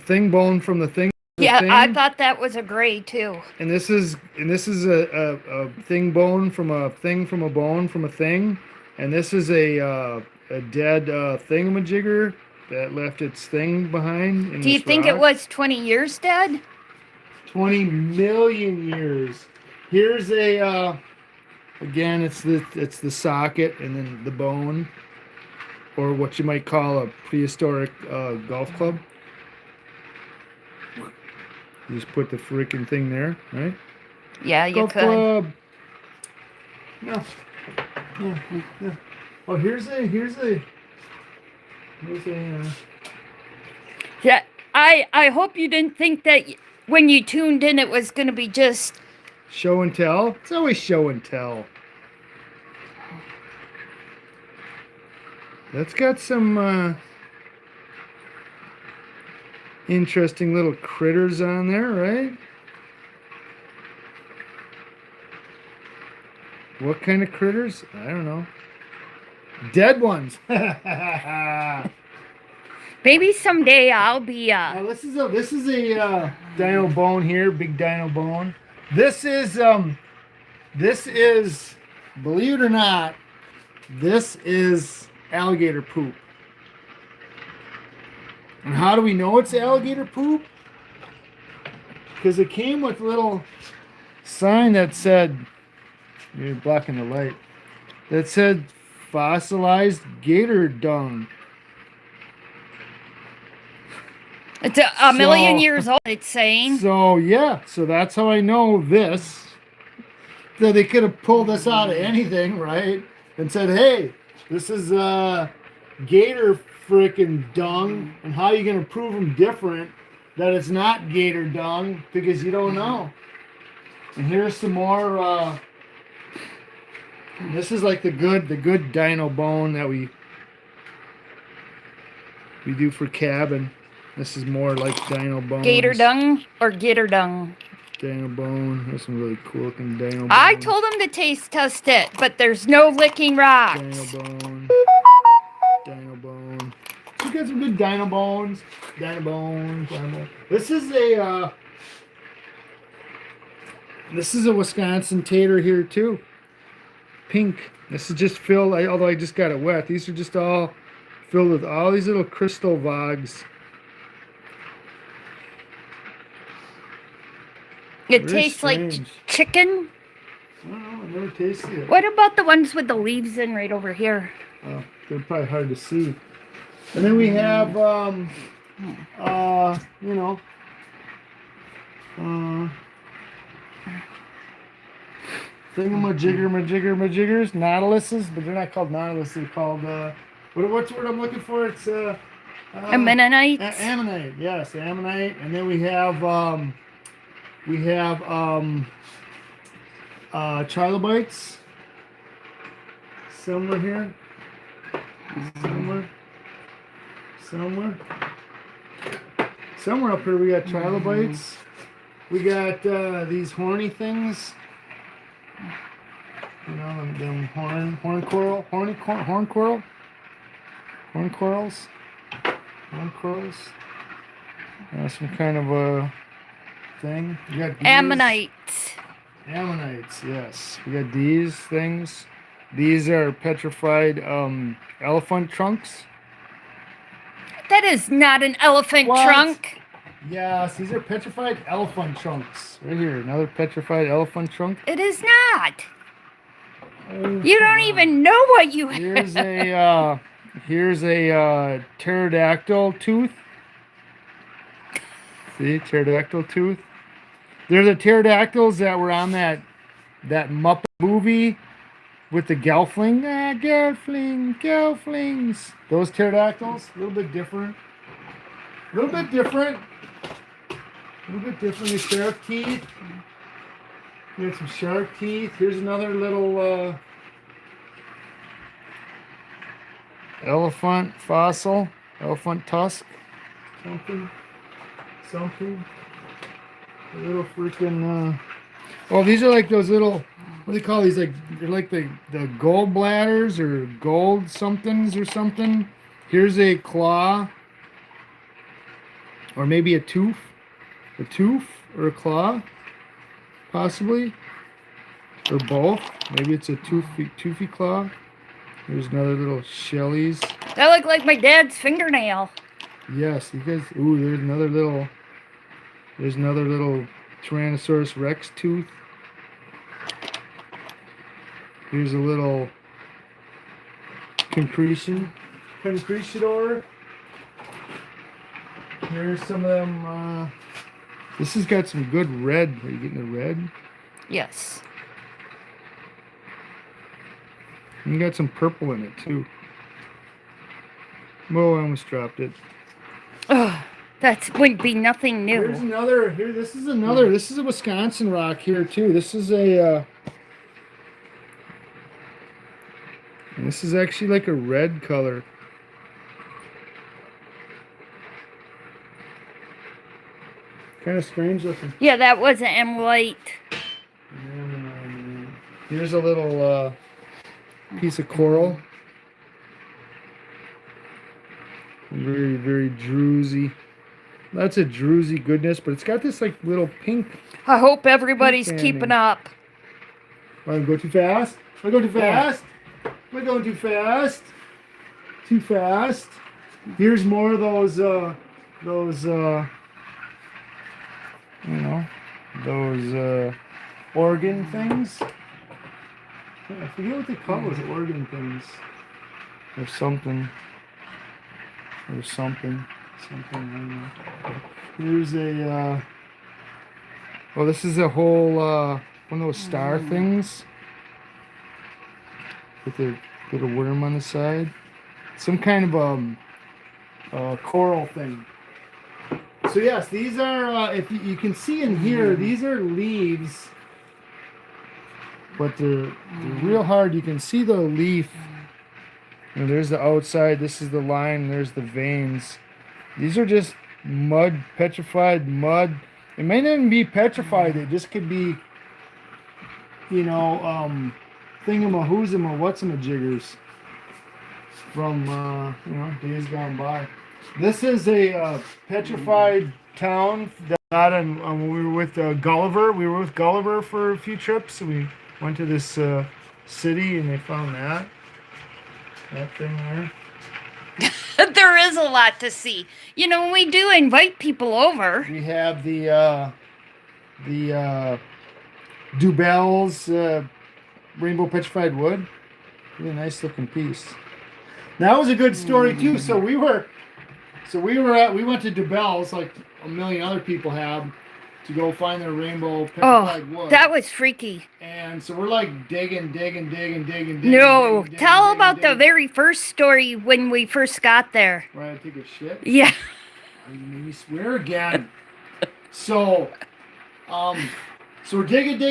thing bone from the thing.
Yeah,
thing.
I thought that was a gray too.
And this is a thing bone from a thing from a bone from a thing, and this is a dead thingamajigger that left its thing behind.
Do you think it was 20 years dead?
20 million years. Here's a again, it's the socket and then the bone, or what you might call a prehistoric golf club. You just put the freaking thing there, right?
Yeah, you
golf
could.
Club. No. Yeah. Oh, here's a.
Yeah, I hope you didn't think that when you tuned in it was going to be just
show and tell. It's always show and tell. That's got some interesting little critters on there, right? What kind of critters? I don't know. Dead ones.
Maybe someday I'll be
Now this is a dino bone here, big dino bone. This is believe it or not, this is alligator poop. And how do we know it's alligator poop? Because it came with a little sign that said, you're blocking the light, that said fossilized gator dung.
It's a million years old, it's saying.
So yeah, so that's how I know this. That they could have pulled this out of anything, right? And said, hey, this is gator freaking dung, and how are you going to prove them different that it's not gator dung? Because you don't know. And here's some more. This is like the good dino bone that we do for cabin. This is more like dino bones.
Gator dung or gator dung?
Dino bone. That's some really cool looking dino bone.
I told him to taste test it, but there's no licking rocks.
Dino bone. Dino bone. We got some good dino bones. Dino bones. Dino bones. This is a Wisconsin tater here too. Pink. This is just filled. Although I just got it wet. These are just all filled with all these little crystal vogs.
It
Very
tastes like
strange.
chicken.
I don't know. I never tasted it.
What about the ones with the leaves in right over here?
They're probably hard to see. And then we have, you know, thingamajigger-majiggers, nautiluses, but they're not called nautiluses. They're called, what's the word I'm looking for? It's,
Ammonite.
ammonite. Yes, ammonite. And then we have trilobites. Somewhere here. Somewhere up here we got trilobites. We got these horny things. You know, them horn coral, horn corals. Some kind of a thing. You got these. Ammonites, yes. We got these things. These are petrified elephant trunks.
That is not an elephant trunk.
Yes, these are petrified elephant trunks. Right here, another petrified elephant trunk.
It is not.
Oh,
you don't even know what you have.
Here's a pterodactyl tooth. See, pterodactyl tooth. They're the pterodactyls that were on that Muppet movie with the gelfling. Gelflings. Those pterodactyls, a little bit different. The shark teeth. We have some shark teeth. Here's another little elephant fossil, elephant tusk, something. A little freaking. Oh, these are like those little. What do they call these? Like they're like the gold bladders or gold somethings or something. Here's a claw, or maybe a tooth or a claw, possibly, or both. Maybe it's a toothy claw. Here's another little shellies.
That look like my dad's fingernail.
Yes, you guys. Ooh, there's another little Tyrannosaurus Rex tooth. Here's a little concretionor. Here's some of them. This has got some good red. Are you getting the red?
Yes.
And you got some purple in it too. Whoa, I almost dropped it.
Oh, that would be nothing new.
Here's another. This is a Wisconsin rock here too. This is a. This is actually like a red color. Kind of strange looking.
Yeah, that wasn't ammonite.
Here's a little piece of coral. Very, very druzy. That's a druzy goodness, but it's got this like little pink.
I hope everybody's keeping up.
Want to go too fast? Am I going too fast? Am I going too fast? Too fast. Here's more of those organ things. I forget what they call those organ things. Or something. Something, I don't know. Here's a, well, this is a whole, one of those star things. With a little worm on the side. Some kind of, coral thing. So yes, these are, if you can see in here, these are leaves. But they're real hard. You can see the leaf. And there's the outside, this is the line, there's the veins. These are just mud, petrified mud. It may not even be petrified, it just could be, thingamahoozama, what's-a-majiggers. from days gone by. This is a petrified town that got in, when we were with Gulliver. We were with Gulliver for a few trips. We went to this city and they found that thing there.
There is a lot to see. You know, we do invite people over.
We have the Dubell's rainbow petrified wood. Really nice looking piece. That was a good story too. So we went to Dubell's like a million other people have to go find their rainbow petrified wood.
That was freaky.
And so we're like digging.
No, tell about the very first story when we first got there.
Where I had to take a shit?
Yeah.
You made me swear again. So we're digging,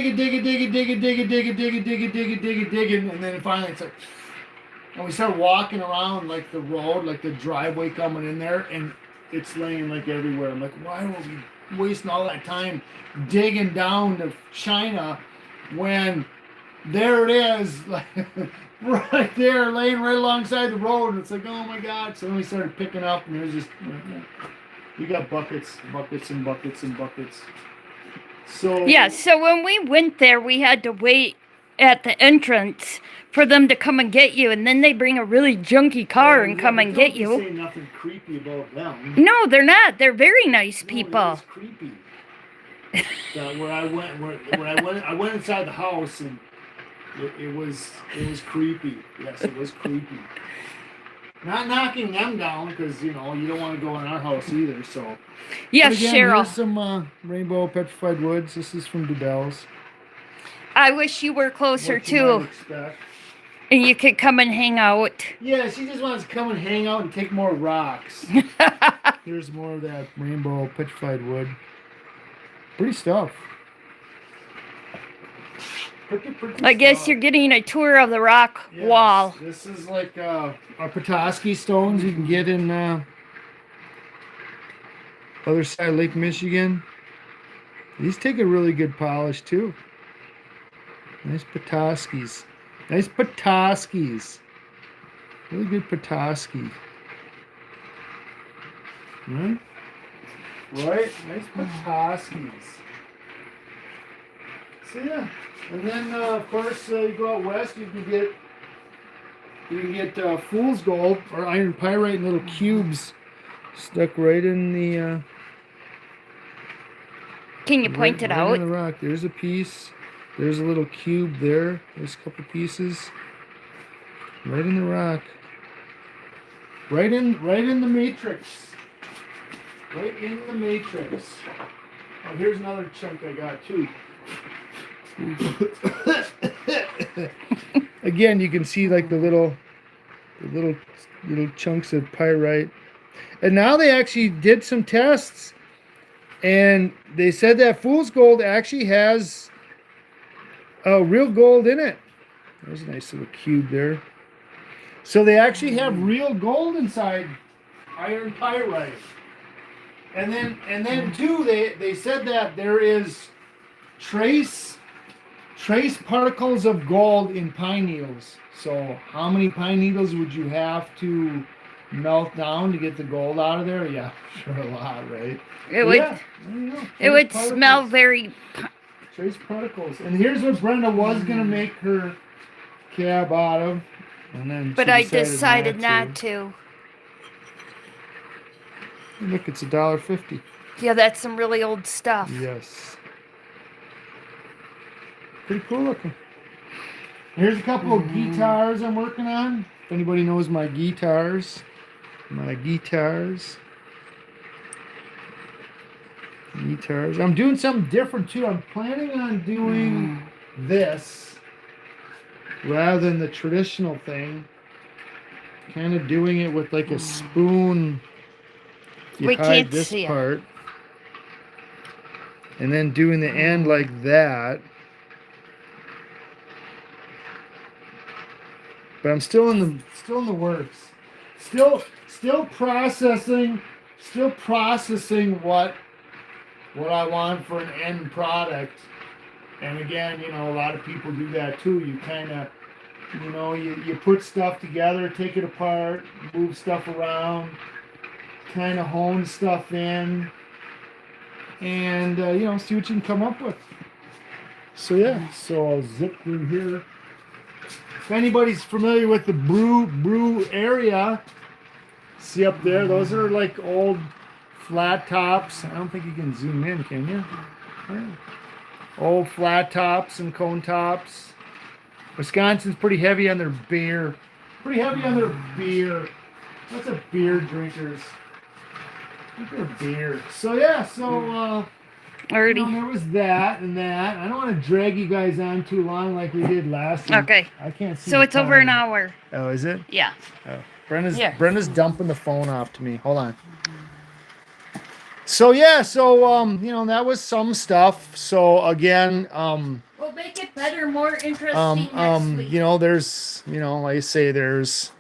and then finally it's like, and we start walking around like the road, like the driveway coming in there, and it's laying like everywhere. I'm like, why were we wasting all that time digging down to China when there it is, like right there, laying right alongside the road, and it's like, oh my God. So then we started picking up, and there's just, you got buckets. So
yeah, so when we went there, we had to wait at the entrance for them to come and get you, and then they bring a really junky car and come and get you.
Don't say nothing creepy about them.
No, they're not. They're very nice people.
No, it was creepy. I went inside the house and it was creepy. Yes, it was creepy. Not knocking them down because you don't want to go in our house either. So
yes,
again,
Cheryl.
Here's some rainbow petrified woods. This is from Dubell's.
I wish you were closer
What you
too,
might expect.
and you could come and hang out.
Yeah, she just wants to come and hang out and take more rocks. Here's more of that rainbow petrified wood. Pretty stuff. Pretty
I guess
stuff.
you're getting a tour of the rock wall.
This is like our Petoskey stones you can get in other side of Lake Michigan. These take a really good polish too. Nice Petoskies. Nice Petoskies. Really good Petoskey. Right? Right? Nice Petoskies. So yeah. And then of course you go out west, you can get fool's gold or iron pyrite in little cubes stuck right in the
Can you point it
right
out?
in the rock. There's a piece. There's a little cube there. There's a couple pieces. Right in the rock. Right in the matrix. Right in the matrix. Oh, here's another chunk I got too. Again, you can see like the little chunks of pyrite. And now they actually did some tests, and they said that fool's gold actually has real gold in it. There's a nice little cube there. So they actually have real gold inside iron pyrite. And then too, they said that there is trace particles of gold in pine needles. So how many pine needles would you have to melt down to get the gold out of there? Yeah, sure, a lot, right?
It would smell very.
Trace particles. And here's what Brenda was gonna make her cab out of, and then.
But I decided not to.
Look, it's $1.50.
Yeah, that's some really old stuff.
Yes. Pretty cool looking. Here's a couple of guitars I'm working on. If anybody knows my guitars. Guitars. I'm doing something different too. I'm planning on doing this rather than the traditional thing. Kind of doing it with like a spoon. You
We
hide
can't
this
see
part. And then doing the end like that. But I'm still in the works. Still processing what I want for an end product. And again, a lot of people do that too. You kind of You know, you put stuff together, take it apart, move stuff around, kind of hone stuff in, and you know, see what you can come up with. So yeah, so I'll zip through here. If anybody's familiar with the brew area, see up there, those are like old flat tops. I don't think you can zoom in, can you? Yeah. Old flat tops and cone tops. Wisconsin's pretty heavy on their beer. Pretty heavy on their beer. Lots of beer drinkers. Their beer. So yeah, so
Already.
you know, there was that and that. I don't want to drag you guys on too long like we did last week.
Okay.
I can't see.
So
the
it's over an
time.
hour.
Oh, is it?
Yeah.
Oh, Brenda's
Yeah.
Brenda's dumping the phone off to me. Hold on. So yeah, so you know, that was some stuff. So again,
We'll make it better, more interesting next week.
you know, there's, you know, like I say, there's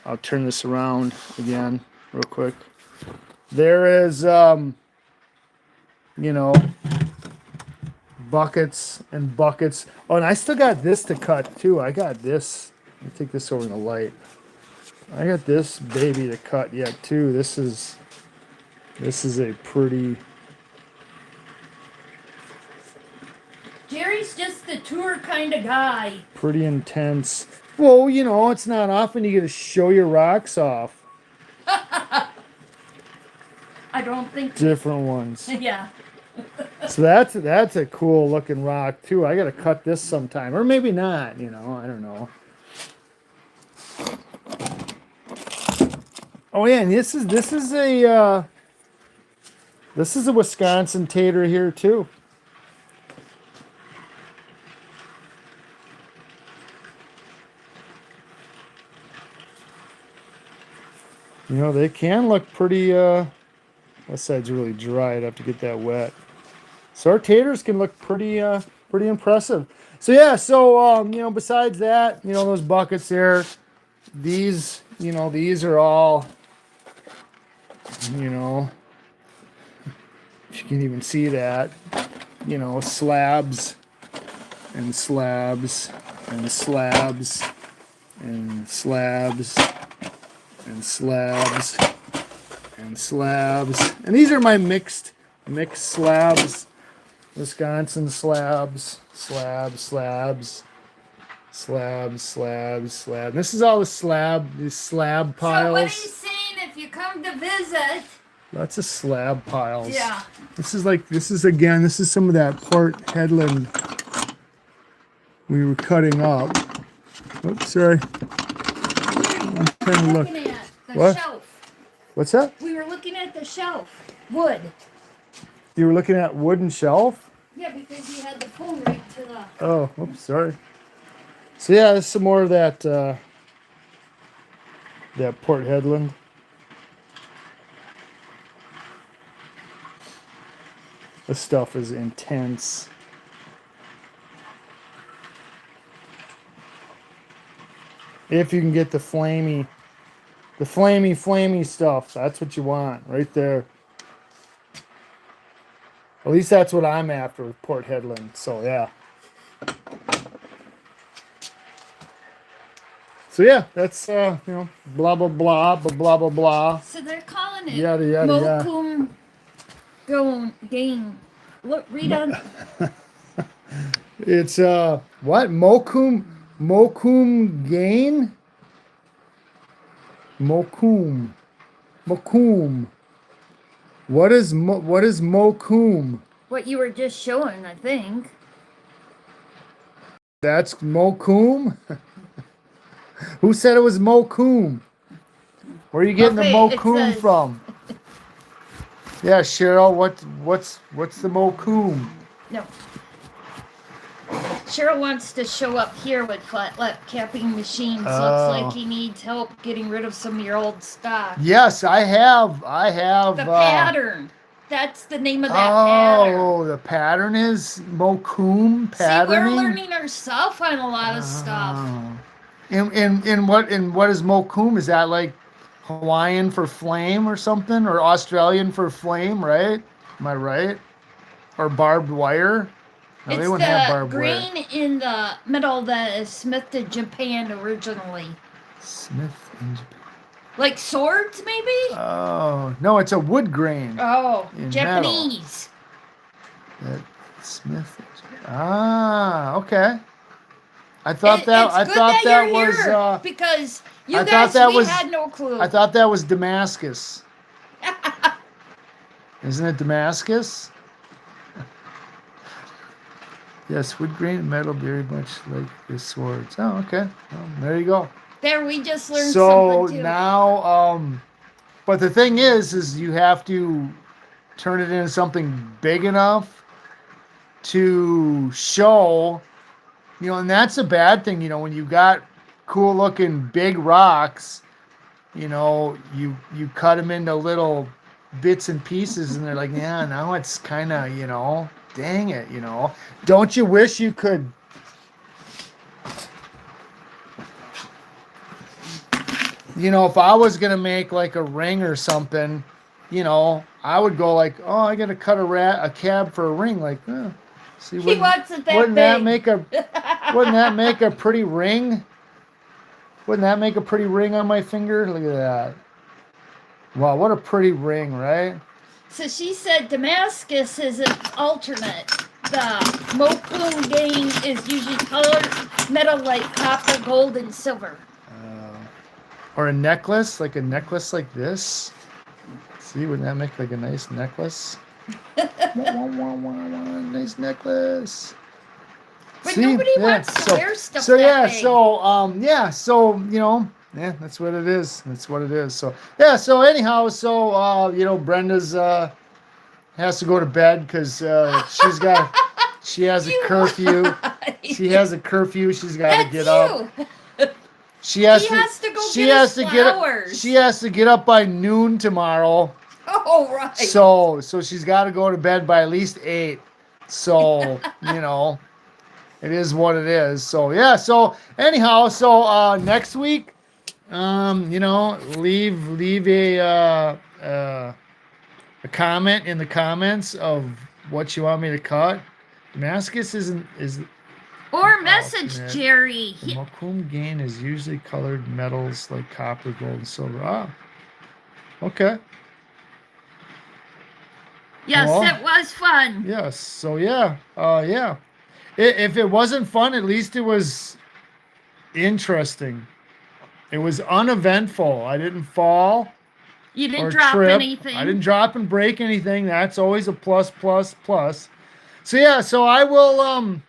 I'll turn this around again real quick. There is you know, buckets and buckets. Oh, and I still got this to cut too. I got this. Let me take this over in the light. I got this baby to cut yet too. This is a pretty.
Jerry's just the tour kind of guy.
Pretty intense. Well, you know, it's not often you get to show your rocks off.
I don't think.
Different ones.
Yeah.
So that's a cool looking rock too. I gotta cut this sometime, or maybe not. You know, I don't know. Oh yeah, and this is a Wisconsin tater here too. You know, they can look pretty, that side's really dry. I'd have to get that wet. So our taters can look pretty impressive. So yeah, so, you know, besides that, you know, those buckets there, these, you know, these are all, you know, if you can even see that, you know, slabs and slabs and slabs and slabs and slabs and slabs, and these are my mixed slabs, Wisconsin slabs, slabs. And this is all these slab piles.
So what are you saying if you come to visit?
Lots of slab piles.
Yeah.
This is some of that Port Headland we were cutting up. Oops, sorry. I'm trying to look.
Looking at the
What?
shelf.
What's that?
We were looking at the shelf. Wood.
You were looking at wooden shelf?
Yeah, because you had the phone right to the.
Oh, oops, sorry. So yeah, there's some more of that Port Headland. This stuff is intense. If you can get the flamey stuff, that's what you want right there. At least that's what I'm after with Port Headland. So yeah. So yeah, that's you know, blah blah blah blah blah blah.
So they're calling it
Yada, yada, yada.
Mokum Gain. Look, read on.
It's what? Mokum Gain? Mokum. What is Mokum?
What you were just showing, I think.
That's Mokum? Who said it was Mokum? Where are you getting
Okay,
the
it
Mokum
says-
from? Yeah, Cheryl, what's the Mokum?
No. Cheryl wants to show up here with flat lap capping machines.
Oh.
Looks like he needs help getting rid of some of your old stock.
Yes, I have
The pattern. That's the name of that pattern.
Oh, the pattern is Mokum
See,
patterning.
we're learning ourselves on a lot of stuff.
Oh. And what is Mokum? Is that like Hawaiian for flame or something, or Australian for flame, right? Am I right? Or barbed wire? No, they
It's
wouldn't have
the
barbed wire.
green in the middle that is Smith to Japan originally.
Smith and Japan.
Like swords, maybe?
Oh, no, it's a wood grain.
Oh,
in
Japanese.
Metal. That Smith. Ah, okay. I thought that.
It's
I
good
thought
that
that
you're
was.
here because you
I thought
guys,
that
we
was-
had no clue.
I thought that was Damascus. Isn't it Damascus? Yes, wood grain and metal very much like the swords. Oh, okay. Well, there you go.
There, we just learned
So
something too.
now, but the thing is you have to turn it into something big enough to show, and that's a bad thing, when you got cool looking big rocks, you cut them into little bits and pieces, and they're like, yeah, now it's kind of, dang it, don't you wish you could? If I was gonna make like a ring or something, I would go like, oh, I gotta cut a cab for a ring. Like, see,
He wants it that
wouldn't
big.
wouldn't that make a pretty ring? Wouldn't that make a pretty ring on my finger? Look at that. Wow, what a pretty ring, right?
So she said Damascus is an alternate. The Mokum game is usually colored metal like copper, gold, and silver.
Or a necklace like this. See, wouldn't that make like a nice necklace? Nice necklace.
But nobody wants to wear stuff that big.
That's what it is. That's what it is. So yeah, so anyhow, Brenda's has to go to bed because she has a curfew. She has a curfew. She's got to get up. She has to get up by noon tomorrow.
Oh, right.
So she's got to go to bed by at least 8. So, it is what it is. So, yeah. So, anyhow, next week, leave a comment in the comments of what you want me to cut. Damascus is
Or message Jerry.
The Mokum gain is usually colored metals like copper, gold, and silver. Ah, okay.
Yes, it was fun.
Yes. So yeah, yeah. If it wasn't fun, at least it was interesting. It was uneventful. I didn't fall.
You didn't
or
drop
trip.
anything.
I didn't drop and break anything. That's always a plus. So yeah. So I will.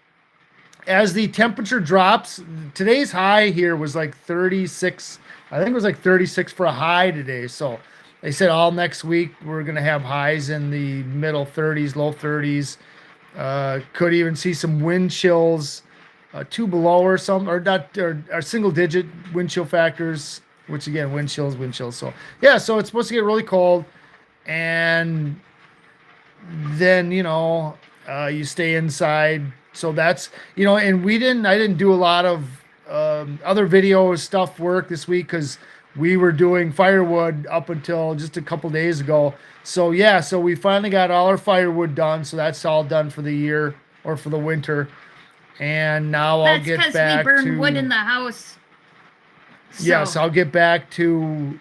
As the temperature drops, today's high here was like 36. I think it was like 36 for a high today. So they said all next week we're going to have highs in the middle 30s, low 30s. Could even see some wind chills, 2 below or some, or not, or single digit wind chill factors, which again, wind chills. So yeah, so it's supposed to get really cold. And then, you stay inside. So that's, and I didn't do a lot of other video stuff work this week because we were doing firewood up until just a couple days ago. So yeah, so we finally got all our firewood done. So that's all done for the year or for the winter. And now I'll get back to... That's
because we burn wood in the house. So.
Yes, I'll get back to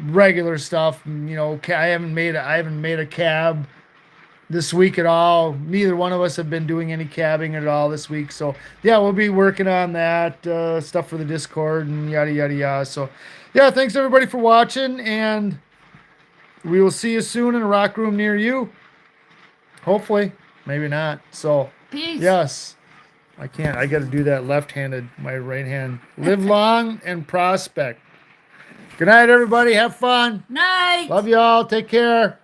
regular stuff. I haven't made a cab this week at all. Neither one of us have been doing any cabbing at all this week. So yeah, we'll be working on that stuff for the Discord and yada yada yada. So yeah, thanks everybody for watching, and we will see you soon in a rock room near you. Hopefully, maybe not. So
peace.
Yes, I can't. I got to do that left-handed. My right hand. Live long and prospect. Good night, everybody. Have fun.
Night.
Love you all. Take care.